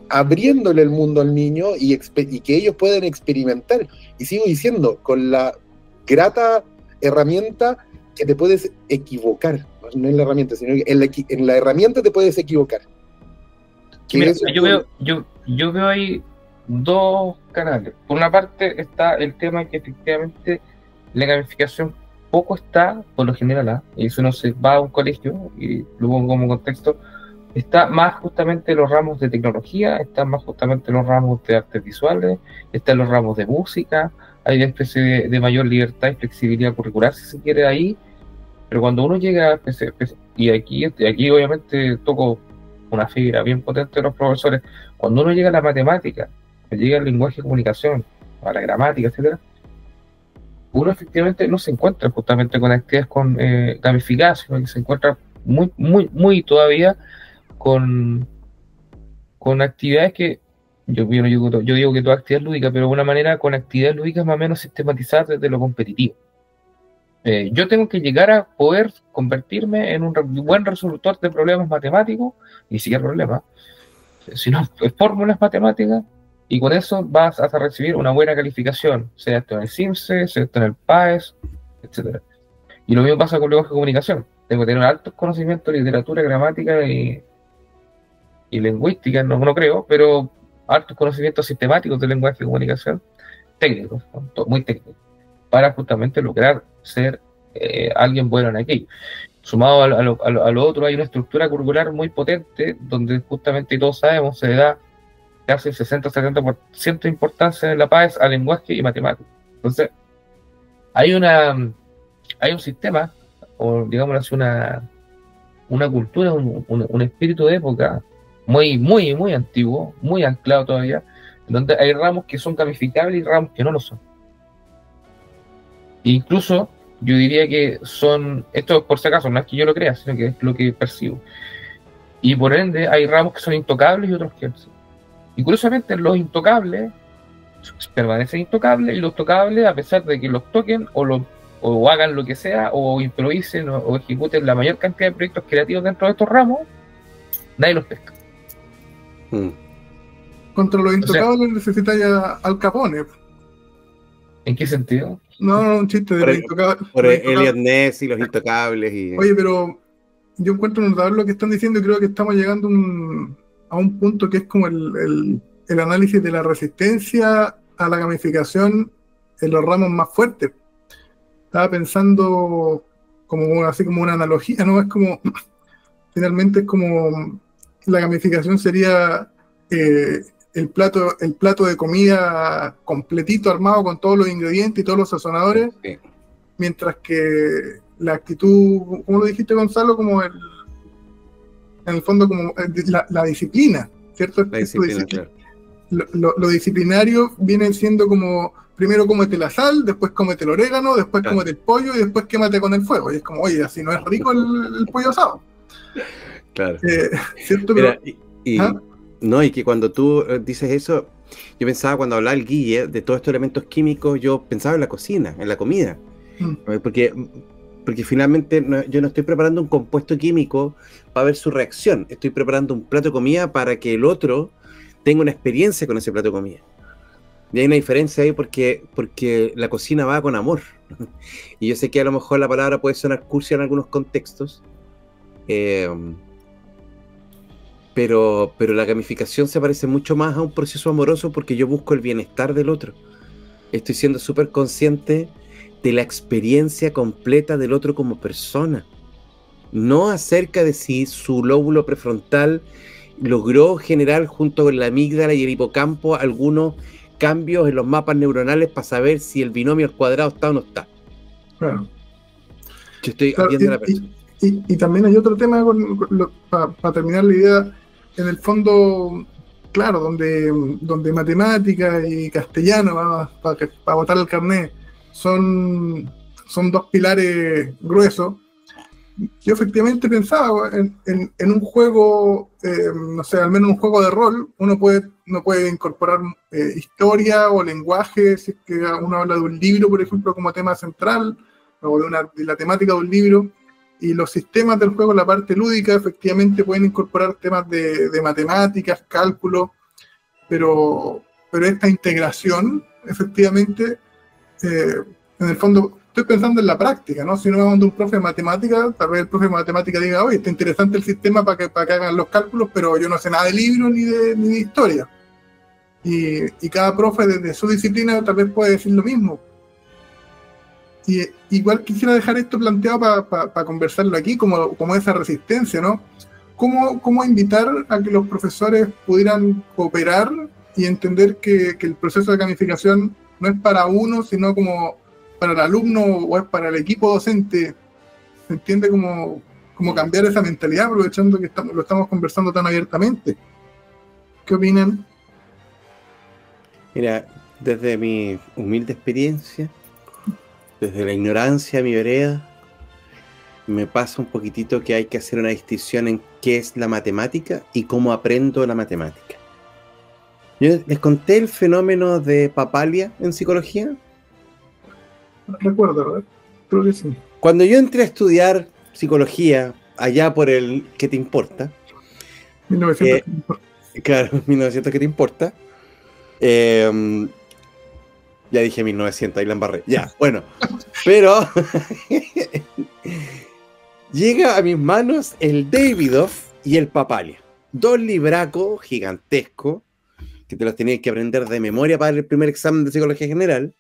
abriéndole el mundo al niño y que ellos puedan experimentar. Y sigo diciendo, con la grata herramienta que te puedes equivocar, no en la herramienta, sino que en la herramienta te puedes equivocar. Mira, yo veo ahí dos canales. Por una parte está el tema que efectivamente la gamificación poco está, por lo general, y eso no se va a un colegio, y lo pongo como contexto. Está más justamente en los ramos de tecnología, está más justamente en los ramos de artes visuales, está en los ramos de música, hay una especie de mayor libertad y flexibilidad curricular, si se quiere, ahí. Pero cuando uno llega, y aquí obviamente toco una fibra bien potente de los profesores, cuando uno llega a la matemática, llega al lenguaje de comunicación, a la gramática, etcétera, uno efectivamente no se encuentra justamente con actividades con gamificadas, sino que se encuentra muy todavía con actividades que yo digo que toda actividad es lúdica, pero de alguna manera con actividades lúdicas más o menos sistematizadas desde lo competitivo. Yo tengo que llegar a poder convertirme en un buen resolutor de problemas matemáticos, ni siquiera problemas, sino fórmulas matemáticas, y con eso vas a recibir una buena calificación, sea esto en el CIMSE, sea esto en el PAES, etc. Y lo mismo pasa con lenguaje de comunicación. Tengo que tener altos conocimientos de literatura, gramática y lingüística, no creo, pero altos conocimientos sistemáticos de lenguaje de comunicación, técnicos, muy técnicos, para justamente lograr ser alguien bueno en aquello. Sumado a lo otro, hay una estructura curricular muy potente, donde justamente todos sabemos, se le da casi el 60-70% de importancia en la PAES a lenguaje y matemáticas. Entonces, hay un sistema, o digamos así, una cultura, un espíritu de época muy antiguo, muy anclado todavía, donde hay ramos que son gamificables y ramos que no lo son. Incluso yo diría que son, esto por si acaso, no es que yo lo crea, sino que es lo que percibo. Y por ende hay ramos que son intocables y otros que no. Y curiosamente los intocables permanecen intocables, y los tocables, a pesar de que los toquen o hagan lo que sea, o improvisen o ejecuten la mayor cantidad de proyectos creativos dentro de estos ramos, nadie los pesca. Contra los intocables necesita ya Al Capone. ¿En qué sentido? No, un chiste de los intocables. Por Elliot Ness y los intocables. Oye, pero yo encuentro notable lo que están diciendo, y creo que estamos llegando a un punto que es como el análisis de la resistencia a la gamificación en los ramos más fuertes. Estaba pensando así como una analogía, ¿no? Es como, finalmente es como la gamificación sería el plato de comida completito, armado con todos los ingredientes y todos los sazonadores, Sí. Mientras que la actitud, ¿cómo lo dijiste, Gonzalo? Como en el fondo, como la disciplina, ¿cierto? La disciplina, claro. Lo disciplinario viene siendo como, primero cómete la sal, después cómete el orégano, después Claro. cómete el pollo y después quémate con el fuego. Y es como, oye, así no es rico el pollo asado. Claro. ¿Cierto? Mira, ¿Ah? No, y que cuando tú dices eso, yo pensaba, cuando hablaba el Guille de todos estos elementos químicos, yo pensaba en la cocina, en la comida. Porque finalmente yo no estoy preparando un compuesto químico para ver su reacción, estoy preparando un plato de comida para que el otro tenga una experiencia con ese plato de comida. Y hay una diferencia ahí porque la cocina va con amor. Y yo sé que a lo mejor la palabra puede sonar cursi en algunos contextos, pero la gamificación se parece mucho más a un proceso amoroso porque yo busco el bienestar del otro. Estoy siendo súper consciente de la experiencia completa del otro como persona. No acerca de si su lóbulo prefrontal logró generar junto con la amígdala y el hipocampo algunos cambios en los mapas neuronales para saber si el binomio al cuadrado está o no está. Claro. Yo estoy Claro, viendo la persona. y también hay otro tema para terminar la idea, en el fondo, claro, donde matemáticas y castellano para votar el carnet son dos pilares gruesos. Yo efectivamente pensaba en un juego, no sé, al menos un juego de rol, uno puede incorporar historia o lenguaje, si es que uno habla de un libro, por ejemplo, como tema central, o de la temática de un libro, y los sistemas del juego, la parte lúdica, efectivamente pueden incorporar temas de matemáticas, cálculo, pero esta integración, efectivamente, en el fondo, estoy pensando en la práctica, ¿no? Si no vamos de un profe de matemática, tal vez el profe de matemática diga, oye, está interesante el sistema para que hagan los cálculos, pero yo no sé nada de libros ni de historia. Y cada profe de su disciplina tal vez puede decir lo mismo. Y igual quisiera dejar esto planteado para conversarlo aquí, como esa resistencia, ¿no? ¿Cómo invitar a que los profesores pudieran cooperar y entender que el proceso de gamificación no es para uno, sino como para el alumno o es para el equipo docente? ¿Se entiende cómo cambiar esa mentalidad, aprovechando que lo estamos conversando tan abiertamente? ¿Qué opinan? Mira, desde mi humilde experiencia, desde la ignorancia de mi vereda, me pasa un poquitito que hay que hacer una distinción en qué es la matemática y cómo aprendo la matemática. Yo les conté el fenómeno de Papalia en psicología. Recuerdo, ¿verdad? Creo que sí. Cuando yo entré a estudiar psicología, allá por el ¿qué te importa? 1900. Claro, 1900 ¿qué te importa? Ya dije 1900, ahí la embarré. Ya, bueno. Pero llega a mis manos el Davidoff y el Papalia. Dos libracos gigantescos que te los tenías que aprender de memoria para el primer examen de psicología general,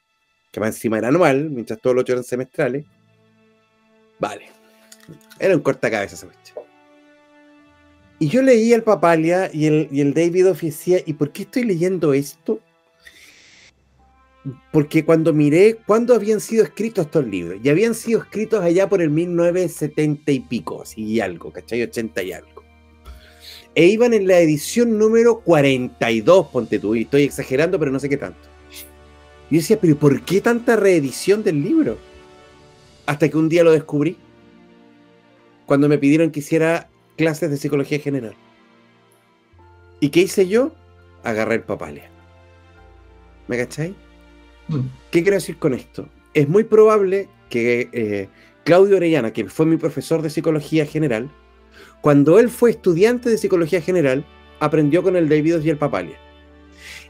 que más encima era anual, mientras todos los otros eran semestrales. Vale. Era un cortacabezas esa cuestión. Y yo leí el Papalia y el Davidoff y decía, ¿y por qué estoy leyendo esto? Porque cuando miré cuándo habían sido escritos estos libros, y habían sido escritos allá por el 1970 y pico, así y algo, ¿cachai? 80 y algo. E iban en la edición número 42, ponte tú, y estoy exagerando, pero no sé qué tanto. Y yo decía, ¿pero por qué tanta reedición del libro? Hasta que un día lo descubrí, cuando me pidieron que hiciera clases de psicología general. ¿Y qué hice yo? Agarré el Papalia. ¿Me cachai? ¿Qué quiero decir con esto? Es muy probable que Claudio Orellana, que fue mi profesor de psicología general, cuando él fue estudiante de psicología general, aprendió con el Davidoff y el Papalia.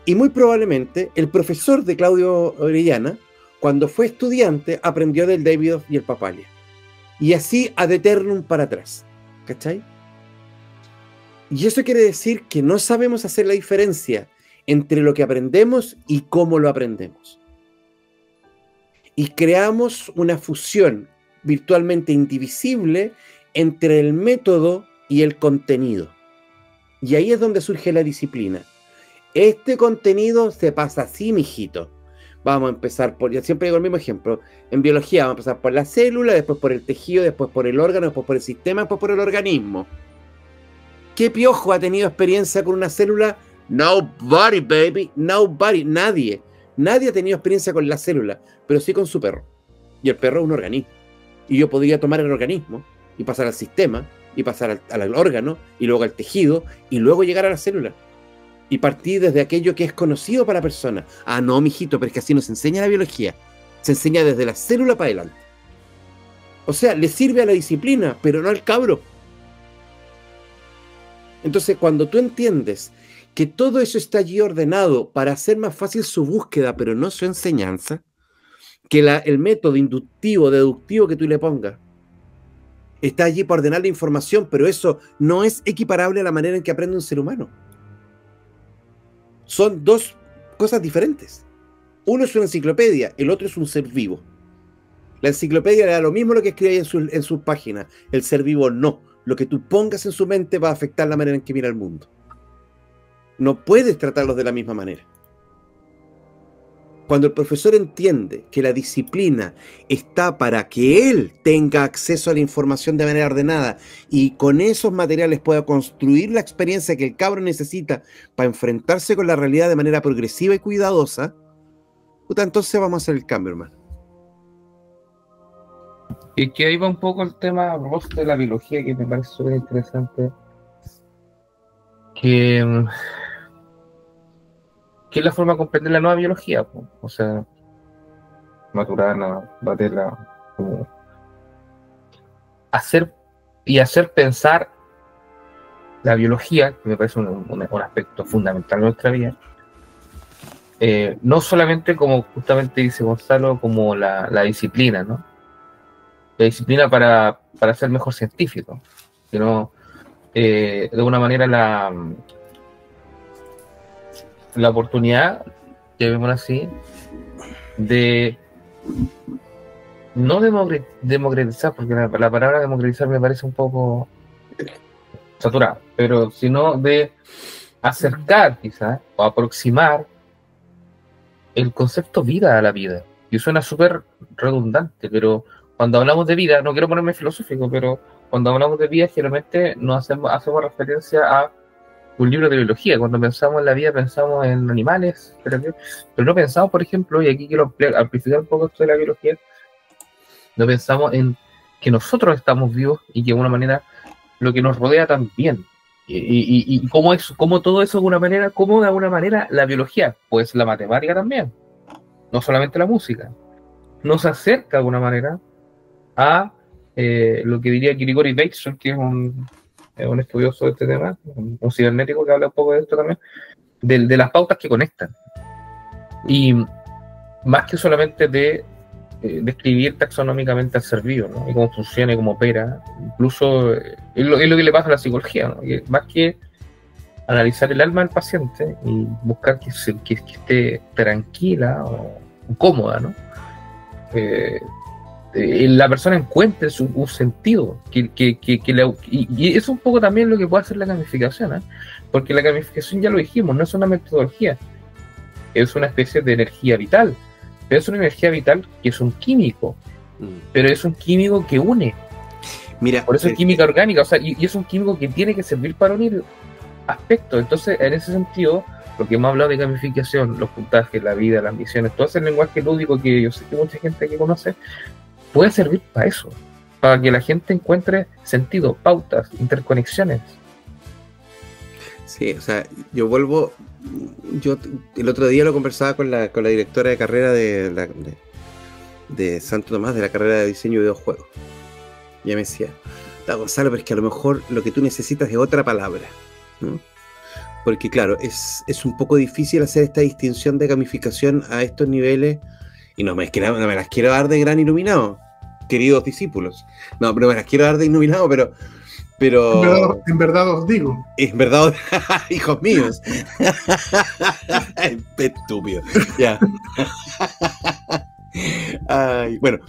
Y muy probablemente el profesor de Claudio Orellana, cuando fue estudiante, aprendió del Davidoff y el Papalia. Y así ad eternum para atrás. ¿Cachai? Y eso quiere decir que no sabemos hacer la diferencia entre lo que aprendemos y cómo lo aprendemos. Y creamos una fusión virtualmente indivisible entre el método y el contenido. Y ahí es donde surge la disciplina. Este contenido se pasa así, mijito. Vamos a empezar por, yo siempre digo el mismo ejemplo, en biología vamos a empezar por la célula, después por el tejido, después por el órgano, después por el sistema, después por el organismo. ¿Qué piojo ha tenido experiencia con una célula? Nobody, baby, nobody, nadie. Nadie ha tenido experiencia con la célula, pero sí con su perro. Y el perro es un organismo. Y yo podría tomar el organismo y pasar al sistema, y pasar al órgano, y luego al tejido, y luego llegar a la célula. Y partir desde aquello que es conocido para la persona. Ah, no, mijito, pero es que así nos enseña la biología. Se enseña desde la célula para adelante. O sea, le sirve a la disciplina, pero no al cabro. Entonces, cuando tú entiendes que todo eso está allí ordenado para hacer más fácil su búsqueda, pero no su enseñanza, que el método inductivo, deductivo que tú le pongas, está allí para ordenar la información, pero eso no es equiparable a la manera en que aprende un ser humano. Son dos cosas diferentes. Uno es una enciclopedia, el otro es un ser vivo. La enciclopedia le da lo mismo lo que escribe ahí en sus páginas, el ser vivo no. Lo que tú pongas en su mente va a afectar la manera en que mira el mundo. No puedes tratarlos de la misma manera. Cuando el profesor entiende que la disciplina está para que él tenga acceso a la información de manera ordenada y con esos materiales pueda construir la experiencia que el cabro necesita para enfrentarse con la realidad de manera progresiva y cuidadosa, puta, entonces vamos a hacer el cambio, hermano. Y que ahí va un poco el tema Ross, de la biología, que me parece súper interesante. Que es la forma de comprender la nueva biología, po. O sea, Maturana, Batella, como hacer pensar la biología, que me parece un aspecto fundamental de nuestra vida, no solamente como justamente dice Gonzalo, como la disciplina, ¿no? La disciplina para ser mejor científico, sino de alguna manera la oportunidad, llamémoslo así, de no democratizar, porque la palabra democratizar me parece un poco saturada, pero sino de acercar quizás o aproximar el concepto vida a la vida. Y suena súper redundante, pero cuando hablamos de vida, no quiero ponerme filosófico, pero cuando hablamos de vida generalmente hacemos referencia a un libro de biología. Cuando pensamos en la vida pensamos en animales, pero no pensamos, por ejemplo, y aquí quiero amplificar un poco esto de la biología, no pensamos en que nosotros estamos vivos y que de alguna manera lo que nos rodea también. Y cómo todo eso de alguna manera la biología, pues la matemática también, no solamente la música, nos acerca de alguna manera a lo que diría Grigori Bateson, que es un estudioso de este tema, un cibernético que habla un poco de esto también, de las pautas que conectan. Y más que solamente de describir taxonómicamente al ser vivo, ¿no? Y cómo funciona y cómo opera, incluso es lo que le pasa a la psicología, ¿no? Y más que analizar el alma del paciente y buscar que esté tranquila o cómoda, ¿no? La persona encuentre un sentido y es un poco también lo que puede hacer la gamificación, ¿eh? Porque la gamificación, ya lo dijimos, no es una metodología, es una especie de energía vital, pero es una energía vital que es un químico, pero es un químico que une. Mira, por eso es química orgánica, o sea, y es un químico que tiene que servir para unir aspectos. Entonces, en ese sentido, lo que hemos hablado de gamificación, los puntajes, la vida, las ambiciones, todo ese lenguaje lúdico que yo sé que mucha gente que conoce, puede servir para eso, para que la gente encuentre sentido, pautas, interconexiones. Sí, o sea, yo el otro día lo conversaba con la directora de carrera de Santo Tomás, de la carrera de diseño de videojuegos. Y ella me decía, Gonzalo, pero es que a lo mejor lo que tú necesitas es otra palabra, ¿no? Porque claro, es un poco difícil hacer esta distinción de gamificación a estos niveles, y no me las quiero dar de gran iluminado, queridos discípulos. No me las quiero dar de iluminado, pero en verdad os digo. En verdad, hijos míos. Estúpido. Ya. Ay, bueno,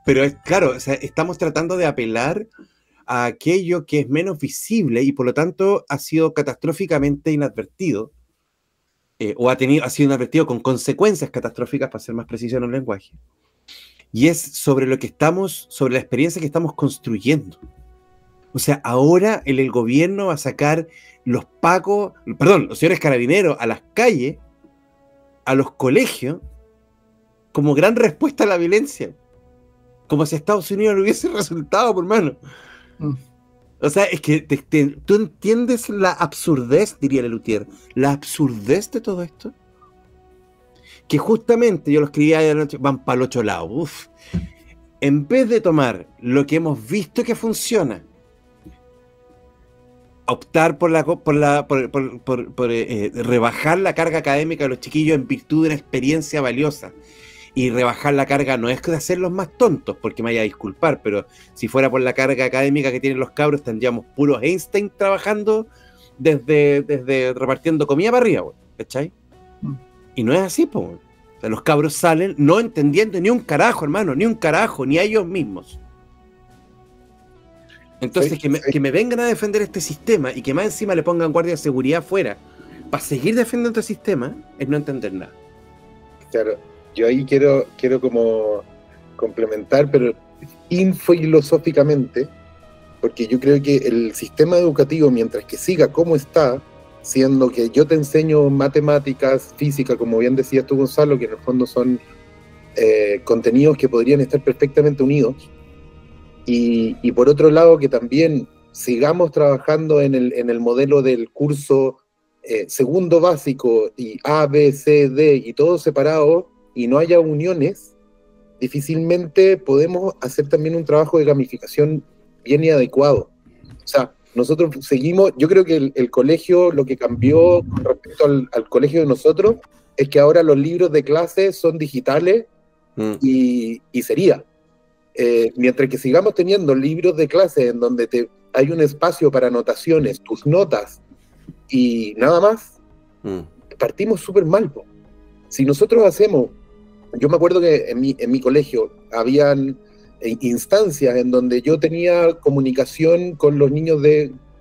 pero es claro, o sea, estamos tratando de apelar a aquello que es menos visible y por lo tanto ha sido catastróficamente inadvertido, ha sido inadvertido con consecuencias catastróficas, para ser más preciso en el lenguaje. Y es sobre la experiencia que estamos construyendo. O sea, ahora el gobierno va a sacar los señores carabineros a las calles, a los colegios, como gran respuesta a la violencia. Como si Estados Unidos no hubiese resultado, por mano. O sea, es que tú entiendes la absurdez, diría Lelutier, la absurdez de todo esto. Que justamente, yo lo escribí ayer anoche, van para el otro lado. Uf. En vez de tomar lo que hemos visto que funciona, optar por rebajar la carga académica de los chiquillos en virtud de una experiencia valiosa Y rebajar la carga no es de hacerlos más tontos, porque me vaya a disculpar, pero si fuera por la carga académica que tienen los cabros, tendríamos puros Einstein trabajando desde repartiendo comida para arriba, güey, ¿cachai? Y no es así, pues. O sea, los cabros salen no entendiendo ni un carajo, hermano, ni un carajo, ni a ellos mismos. Entonces, Sí, que me vengan a defender este sistema y que más encima le pongan guardia de seguridad afuera para seguir defendiendo este sistema, es no entender nada. Claro, yo ahí quiero como complementar, pero infilosóficamente, porque yo creo que el sistema educativo, mientras que siga como está, siendo que yo te enseño matemáticas, física, como bien decías tú, Gonzalo, que en el fondo son contenidos que podrían estar perfectamente unidos, y por otro lado que también sigamos trabajando en el modelo del curso segundo básico y A, B, C, D y todo separado y no haya uniones, difícilmente podemos hacer también un trabajo de gamificación bien y adecuado. O sea, nosotros seguimos, yo creo que el colegio, lo que cambió con respecto al colegio de nosotros, es que ahora los libros de clase son digitales y sería. Mientras que sigamos teniendo libros de clase en donde hay un espacio para anotaciones, tus notas, y nada más, partimos súper mal, po. Si nosotros hacemos, yo me acuerdo que en mi colegio habían instancias en donde yo tenía comunicación con los niños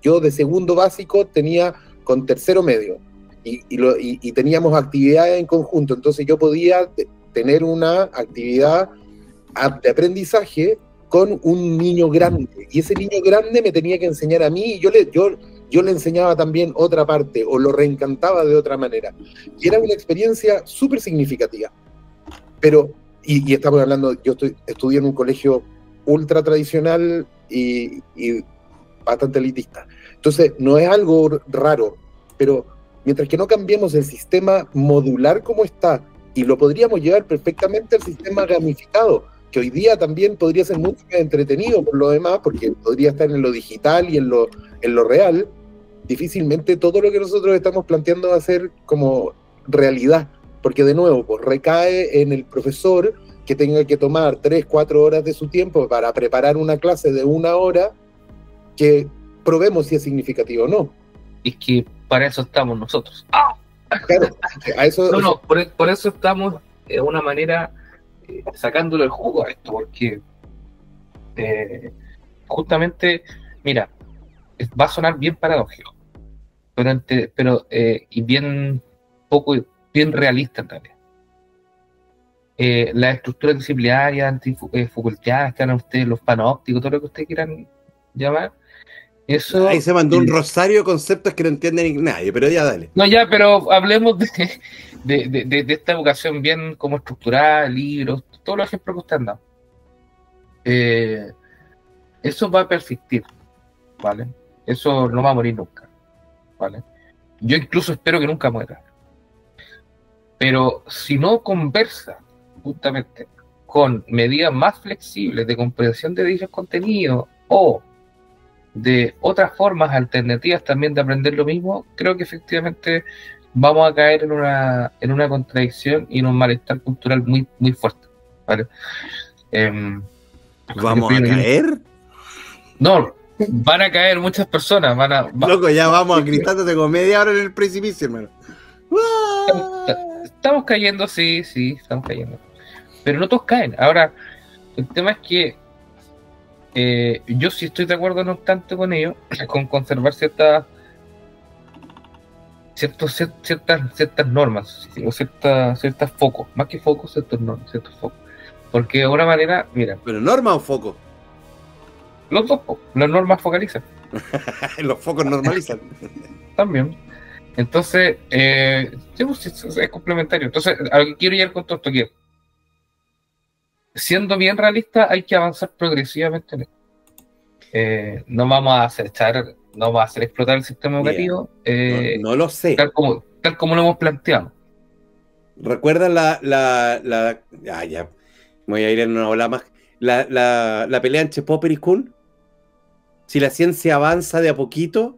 yo de segundo básico tenía con tercero medio, y teníamos actividades en conjunto, entonces yo podía tener una actividad de aprendizaje con un niño grande, y ese niño grande me tenía que enseñar a mí, y yo le enseñaba también otra parte, o lo reencantaba de otra manera. Y era una experiencia súper significativa. Pero, y estamos hablando, estudié en un colegio ultra tradicional y bastante elitista. Entonces, no es algo raro, pero mientras que no cambiemos el sistema modular como está, y lo podríamos llevar perfectamente al sistema gamificado, que hoy día también podría ser mucho más entretenido por lo demás, porque podría estar en lo digital y en lo real, difícilmente todo lo que nosotros estamos planteando va a ser como realidad, porque de nuevo, pues recae en el profesor que tenga que tomar 3, 4 horas de su tiempo para preparar una clase de 1 hora, que probemos si es significativo o no. Es que para eso estamos nosotros. Claro, a eso... No, por eso estamos de una manera sacándole el jugo a esto, porque justamente, mira, va a sonar bien paradójico, pero y bien bien realista también. La estructura disciplinaria, antifacultadas, que hagan ustedes, los panópticos, todo lo que ustedes quieran llamar, eso... Ahí se mandó un rosario de conceptos que no entienden nadie, pero ya dale. No, ya, pero hablemos de esta educación bien como estructurada, libros, todos los ejemplos que usted han dado. Eso va a persistir, ¿vale? Eso no va a morir nunca, ¿vale? Yo incluso espero que nunca muera. Pero si no conversa justamente con medidas más flexibles de comprensión de dichos contenidos o de otras formas alternativas también de aprender lo mismo, creo que efectivamente vamos a caer en una contradicción y en un malestar cultural muy, muy fuerte, ¿vale? ¿Vamos a caer? No, van a caer muchas personas, Loco, ya vamos gritándote como media hora en el precipicio, hermano. Estamos cayendo, sí, estamos cayendo. Pero no todos caen. Ahora, el tema es que yo sí estoy de acuerdo, no obstante, con ello, con conservar ciertas normas, o ciertas focos, más que focos, ciertos focos. Porque de alguna manera, mira. ¿Pero norma o foco? Los dos, las normas focalizan. Los focos normalizan. También. Entonces, es complementario. Entonces, a lo que quiero llegar con todo esto, que siendo bien realista, hay que avanzar progresivamente en esto. No vamos a hacer explotar el sistema educativo. No lo sé. Tal como lo hemos planteado. ¿Recuerdan ya, voy a ir en una ola más. La pelea entre Popper y Kuhn? Si la ciencia avanza de a poquito.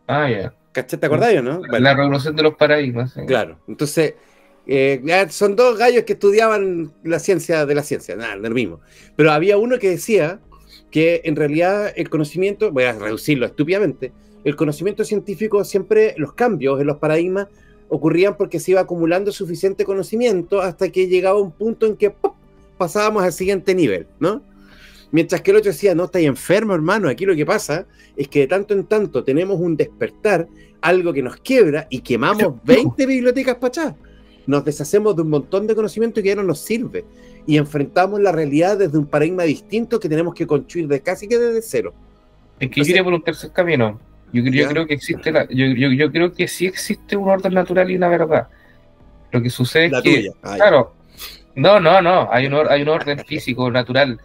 Ya. ¿Cachai? ¿Te acordás, no? Bueno, la revolución de los paradigmas. ¿Sí? Claro. Entonces, Son dos gallos que estudiaban la ciencia de la ciencia, nada, lo mismo. Pero había uno que decía que en realidad el conocimiento, voy a reducirlo estúpidamente, el conocimiento científico siempre, los cambios en los paradigmas ocurrían porque se iba acumulando suficiente conocimiento hasta que llegaba un punto en que ¡pop!, pasábamos al siguiente nivel, ¿no? Mientras que el otro decía, no, estáis enfermo, hermano, aquí lo que pasa es que de tanto en tanto tenemos un despertar, algo que nos quiebra y quemamos 20 bibliotecas para atrás. Nos deshacemos de un montón de conocimiento que ya no nos sirve y enfrentamos la realidad desde un paradigma distinto que tenemos que construir de casi que desde cero. Es que yo iría por un tercer camino. Yo creo que existe yo creo que sí existe un orden natural y una verdad. Lo que sucede es que, claro, no, hay un orden físico, natural,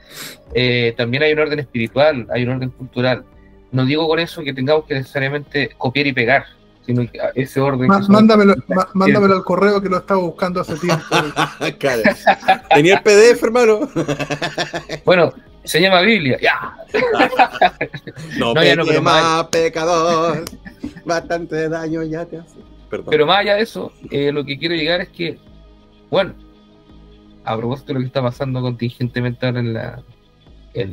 también hay un orden espiritual, hay un orden cultural. No digo con eso que tengamos que necesariamente copiar y pegar, sino que ese orden... Mándamelo al correo, que lo estaba buscando hace tiempo. Claro. Tenía el PDF, hermano. Bueno, se llama Biblia, ya. No, ya no, pero más pecador, bastante daño ya te hace. Perdón. Pero más allá de eso, lo que quiero llegar es que, bueno, a propósito de lo que está pasando contingentemente ahora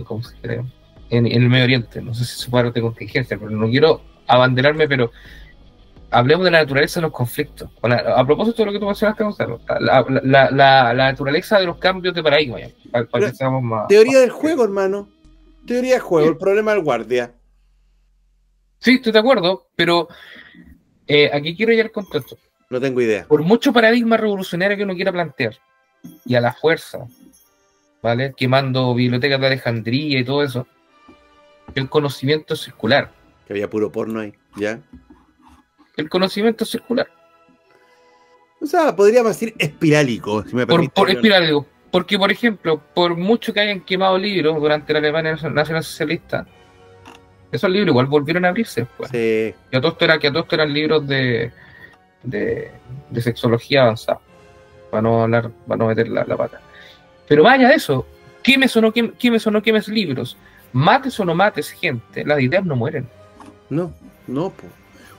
¿cómo se llama? En el Medio Oriente, no sé si se puede hablar de contingencia, pero no quiero abanderarme, pero hablemos de la naturaleza de los conflictos. A propósito de lo que tú mencionaste, Gonzalo, la naturaleza de los cambios de paradigma, para que seamos más... Teoría del juego, hermano. Teoría del juego, el problema del guardia. Sí, estoy de acuerdo, pero aquí quiero llegar con todo esto. No tengo idea. Por mucho paradigma revolucionario que uno quiera plantear, y a la fuerza, ¿vale? Quemando bibliotecas de Alejandría y todo eso, el conocimiento es circular. Que había puro porno ahí, ¿ya? El conocimiento es circular. O sea, podríamos decir espirálico, si me permite. Espirálico. Porque, por ejemplo, por mucho que hayan quemado libros durante la Alemania Nacional Socialista, esos libros igual volvieron a abrirse después. Sí. Que a todo esto eran libros de sexología avanzada. Para no meter la pata. Pero más allá de eso, quemes o no quemes libros, mates o no mates gente, las ideas no mueren. No,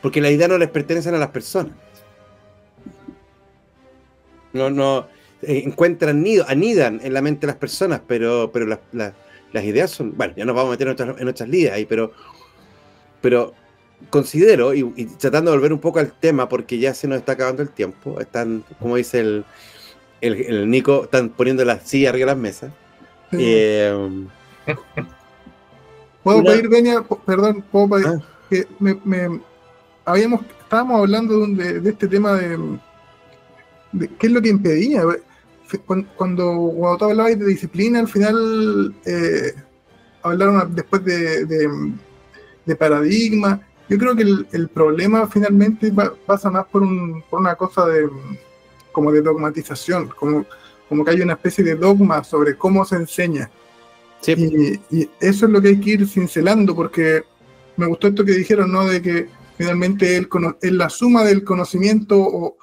porque las ideas no les pertenecen a las personas. No encuentran anidan en la mente de las personas, pero las ideas son, bueno, ya nos vamos a meter en otras líneas ahí, pero considero, y tratando de volver un poco al tema, porque ya se nos está acabando el tiempo, están, como dice el Nico, están poniendo las sillas arriba de las mesas. ¿Puedo pedir, Beña? Perdón, ¿puedo pedir? Que estábamos hablando de este tema de qué es lo que impedía. Cuando tú hablabas de disciplina, al final hablaron después de paradigma. Yo creo que el problema finalmente pasa más por una cosa como de dogmatización, como que hay una especie de dogma sobre cómo se enseña. Sí. Y eso es lo que hay que ir cincelando, porque me gustó esto que dijeron, ¿no? De que finalmente es la suma del conocimiento o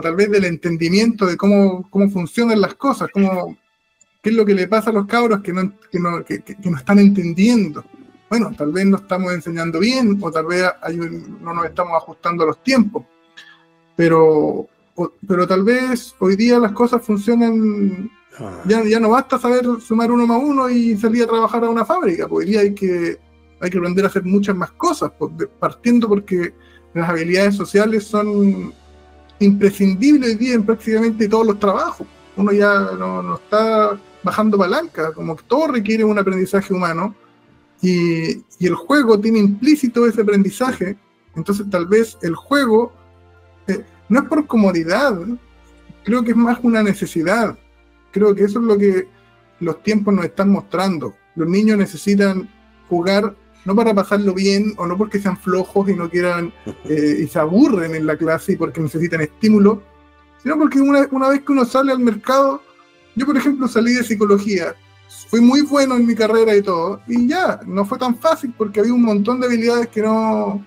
tal vez del entendimiento de cómo funcionan las cosas, qué es lo que le pasa a los cabros que no están entendiendo. Bueno, tal vez no estamos enseñando bien, o tal vez no nos estamos ajustando a los tiempos, pero tal vez hoy día las cosas funcionan. Ya no basta saber sumar 1 más 1 y salir a trabajar a una fábrica, pues hoy día hay que aprender a hacer muchas más cosas, partiendo porque las habilidades sociales son imprescindibles hoy día en prácticamente todos los trabajos. Uno ya no está bajando palanca, como que todo requiere un aprendizaje humano, y el juego tiene implícito ese aprendizaje. Entonces tal vez el juego no es por comodidad, creo que es más una necesidad. Creo que eso es lo que los tiempos nos están mostrando. Los niños necesitan jugar no para pasarlo bien, o no porque sean flojos y no quieran y se aburren en la clase y porque necesitan estímulo, sino porque una vez que uno sale al mercado. Yo, por ejemplo, salí de psicología, fui muy bueno en mi carrera y todo, y ya, no fue tan fácil porque había un montón de habilidades para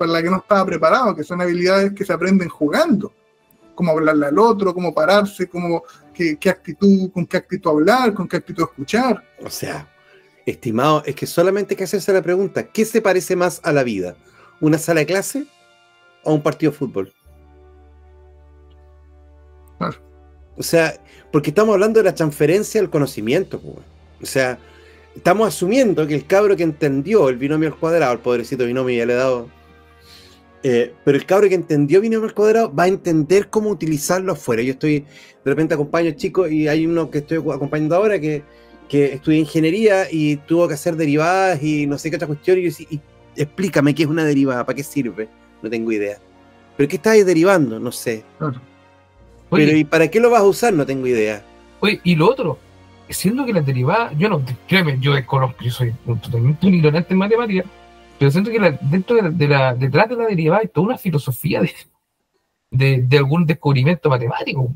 las que no estaba preparado, que son habilidades que se aprenden jugando. Cómo hablarle al otro, cómo pararse, con qué actitud hablar, con qué actitud escuchar. O sea, estimado, es que solamente hay que hacerse la pregunta, ¿qué se parece más a la vida? ¿Una sala de clase o un partido de fútbol? Claro. O sea, porque estamos hablando de la transferencia del conocimiento, pues. O sea, estamos asumiendo que el cabro que entendió el binomio al cuadrado, el poderecito binomio ya le he dado, pero el cabro que entendió binomio al cuadrado va a entender cómo utilizarlo afuera. Yo estoy, de repente acompaño chicos y hay uno que estoy acompañando ahora que estudia ingeniería y tuvo que hacer derivadas y no sé qué otra cuestión, y yo decía, explícame qué es una derivada, ¿para qué sirve? No tengo idea. ¿Pero qué estáis derivando? No sé. Claro. Oye, Pero ¿y para qué lo vas a usar? No tengo idea. oye, y lo otro, siendo que las derivadas, yo no, créeme, yo desconozco, yo soy totalmente un ignorante en matemáticas, pero siento que dentro detrás de la derivada hay toda una filosofía de algún descubrimiento matemático,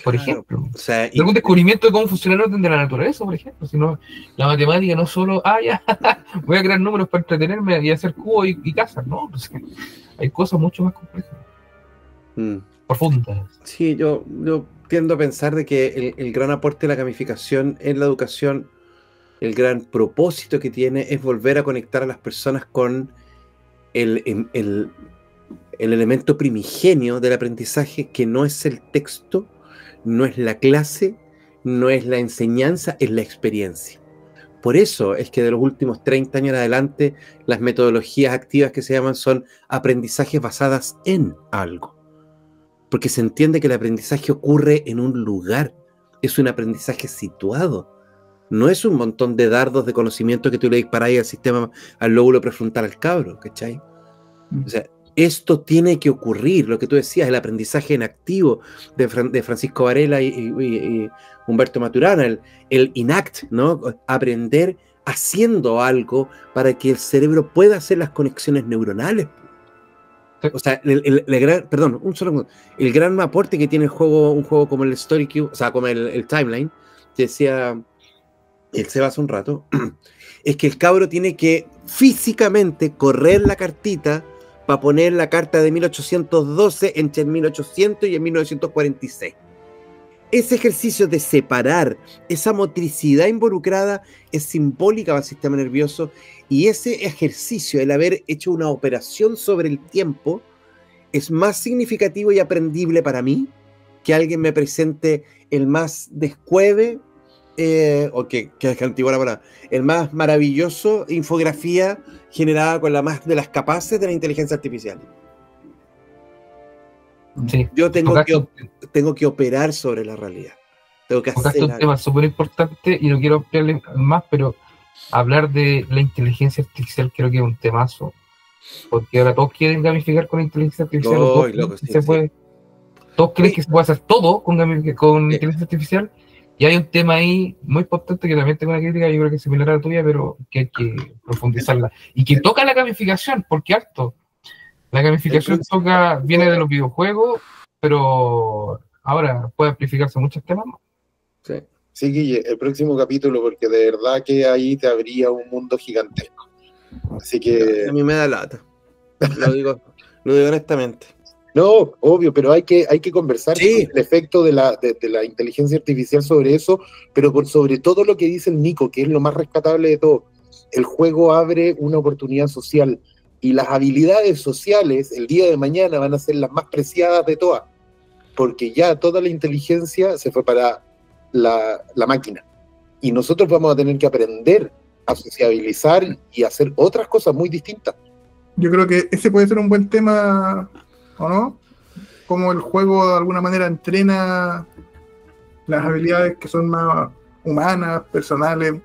por Claro, ejemplo. o sea, De algún descubrimiento de cómo funciona el orden de la naturaleza, por ejemplo. Sino la matemática no solo, ya, voy a crear números para entretenerme y hacer cubos y casas, ¿no? O sea, hay cosas mucho más complejas, profundas. sí, yo tiendo a pensar de que el gran aporte de la gamificación en la educación, el gran propósito que tiene es volver a conectar a las personas con el elemento primigenio del aprendizaje, que no es el texto, no es la clase, no es la enseñanza, es la experiencia. Por eso es que de los últimos 30 años en adelante, las metodologías activas que se llaman son aprendizajes basadas en algo. Porque se entiende que el aprendizaje ocurre en un lugar, es un aprendizaje situado. No es un montón de dardos de conocimiento que tú le disparas al sistema, al lóbulo prefrontal al cabro, ¿cachai? O sea, esto tiene que ocurrir, lo que tú decías, el aprendizaje en activo de Francisco Varela y Humberto Maturana, el INACT, ¿no? Aprender haciendo algo para que el cerebro pueda hacer las conexiones neuronales. O sea, el gran aporte que tiene el juego, un juego como el Story Cube, o sea, como el Timeline, que decía el Seba hace un rato, es que el cabro tiene que físicamente correr la cartita para poner la carta de 1812 entre 1800 y en 1946. Ese ejercicio de separar esa motricidad involucrada es simbólica para el sistema nervioso, y ese ejercicio, el haber hecho una operación sobre el tiempo, es más significativo y aprendible para mí que alguien me presente el más descueve, o que es antigua la palabra, el más maravilloso infografía generada con la más de las capaces de la inteligencia artificial. Sí. Yo tengo que operar sobre la realidad. Tengo que hacer Un tema súper importante y no quiero ampliarle más, pero hablar de la inteligencia artificial creo que es un temazo, porque ahora todos quieren gamificar con la inteligencia artificial. Todos creen que se puede hacer todo con inteligencia artificial. Y hay un tema ahí muy importante que también tengo una crítica, yo creo que es similar a la tuya, pero que hay que profundizarla. Y que toca la gamificación, porque la gamificación viene de los videojuegos, pero ahora puede amplificarse muchos temas más. Sí, Guille, el próximo capítulo, porque de verdad que ahí te abría un mundo gigantesco. Así que... A mí me da lata. Lo digo honestamente. No, obvio, pero hay que conversar Sí. sobre el efecto de la inteligencia artificial sobre eso, pero sobre todo lo que dice el Nico, que es lo más rescatable de todo. El juego abre una oportunidad social, y las habilidades sociales el día de mañana van a ser las más preciadas de todas, porque ya toda la inteligencia se fue para la máquina, y nosotros vamos a tener que aprender a sociabilizar y hacer otras cosas muy distintas. Yo creo que ese puede ser un buen tema, ¿o no? Como el juego de alguna manera entrena las habilidades que son más humanas, personales,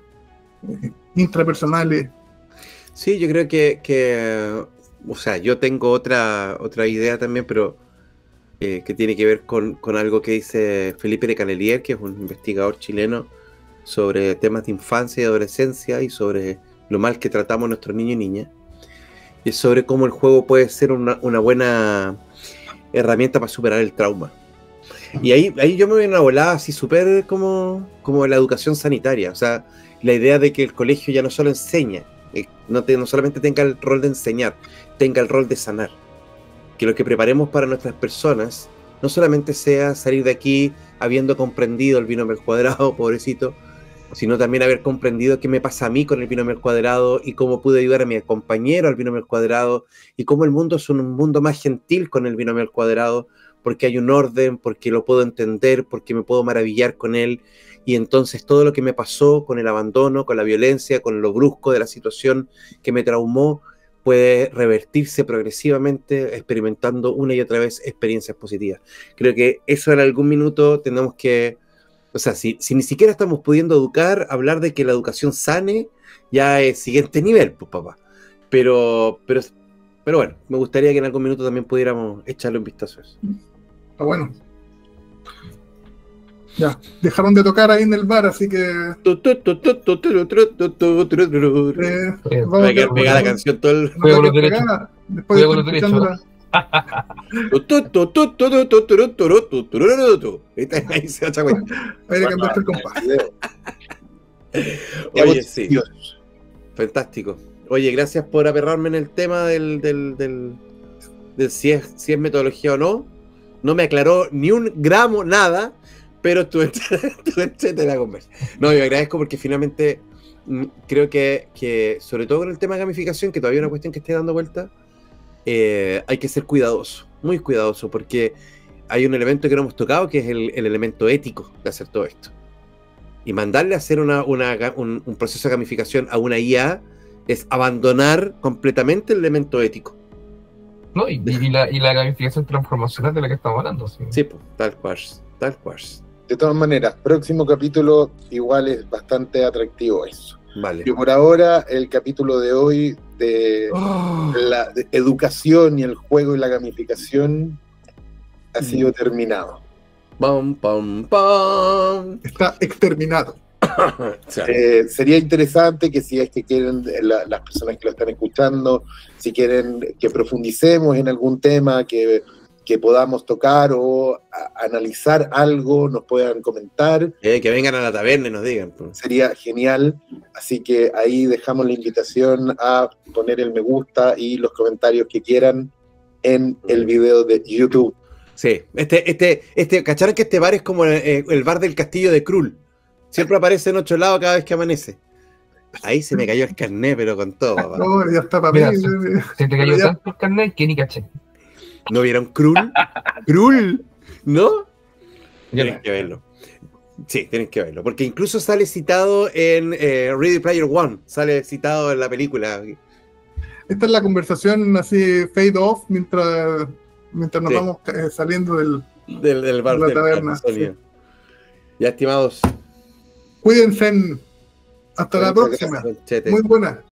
intrapersonales. Sí, yo creo que o sea, yo tengo otra idea también, pero que tiene que ver con algo que dice Felipe de Canelier, que es un investigador chileno sobre temas de infancia y adolescencia y sobre lo mal que tratamos a nuestros niños y niñas. Y sobre cómo el juego puede ser una buena herramienta para superar el trauma. Y ahí yo me voy a una volada así súper como la educación sanitaria. O sea, la idea de que el colegio ya no solo enseña, no solamente tenga el rol de enseñar, tenga el rol de sanar. Que lo que preparemos para nuestras personas no solamente sea salir de aquí habiendo comprendido el binomio al cuadrado, pobrecito, sino también haber comprendido qué me pasa a mí con el binomio al cuadrado y cómo pude ayudar a mi compañero al binomio al cuadrado y cómo el mundo es un mundo más gentil con el binomio al cuadrado, porque hay un orden, porque lo puedo entender, porque me puedo maravillar con él, y entonces todo lo que me pasó con el abandono, con la violencia, con lo brusco de la situación que me traumó, puede revertirse progresivamente experimentando una y otra vez experiencias positivas. Creo que eso en algún minuto tenemos que, o sea, si ni siquiera estamos pudiendo educar, hablar de que la educación sane ya es siguiente nivel, pues papá. Pero bueno, me gustaría que en algún minuto también pudiéramos echarle un vistazo a eso. Está bueno. Ya, dejaron de tocar ahí en el bar, así que Voy a quedar pegada la canción todo el... Juego los derechos. Después de Juego los estar escuchándola. Ahí se echa cuenta. Ahí le cambiaste el compás. Oye, sí. Fantástico. Oye, gracias por aperrarme en el tema del si es metodología o no. No me aclaró ni un gramo, nada, pero estuve en la conversa. No, yo agradezco porque finalmente creo que sobre todo con el tema de gamificación, que todavía es una cuestión que esté dando vuelta, hay que ser cuidadoso, muy cuidadoso, porque hay un elemento que no hemos tocado, que es el elemento ético de hacer todo esto. Y mandarle a hacer un proceso de gamificación a una IA es abandonar completamente el elemento ético. No, y la gamificación transformacional de la que estamos hablando. Sí, sí, pues, tal cual. De todas maneras, próximo capítulo igual es bastante atractivo eso. Vale. Yo por ahora, el capítulo de hoy de la educación y el juego y la gamificación ha sido terminado. Pam, pam, pam. Está exterminado. Sería interesante que si es que quieren las personas que lo están escuchando, si quieren que profundicemos en algún tema que podamos tocar o analizar algo, nos puedan comentar. Que vengan a la taberna y nos digan. Sería genial, así que ahí dejamos la invitación a poner el me gusta y los comentarios que quieran en el video de YouTube. Sí, ¿cacharon que este bar es como el bar del castillo de Krull? Siempre aparece en 8 lados cada vez que amanece. Ahí se me cayó el carnet, pero con todo, papá. No, ya está para mí. Se te cayó tanto el carnet que ni caché. ¿No vieron Krull? ¿Krull? ¿No? Tienen que verlo. Sí, tienen que verlo. Porque incluso sale citado en Ready Player One. Sale citado en la película. Esta es la conversación así, fade off, mientras nos vamos saliendo del bar de la taberna. Sí. Ya, estimados. Cuídense. Hasta la próxima. Muy buena.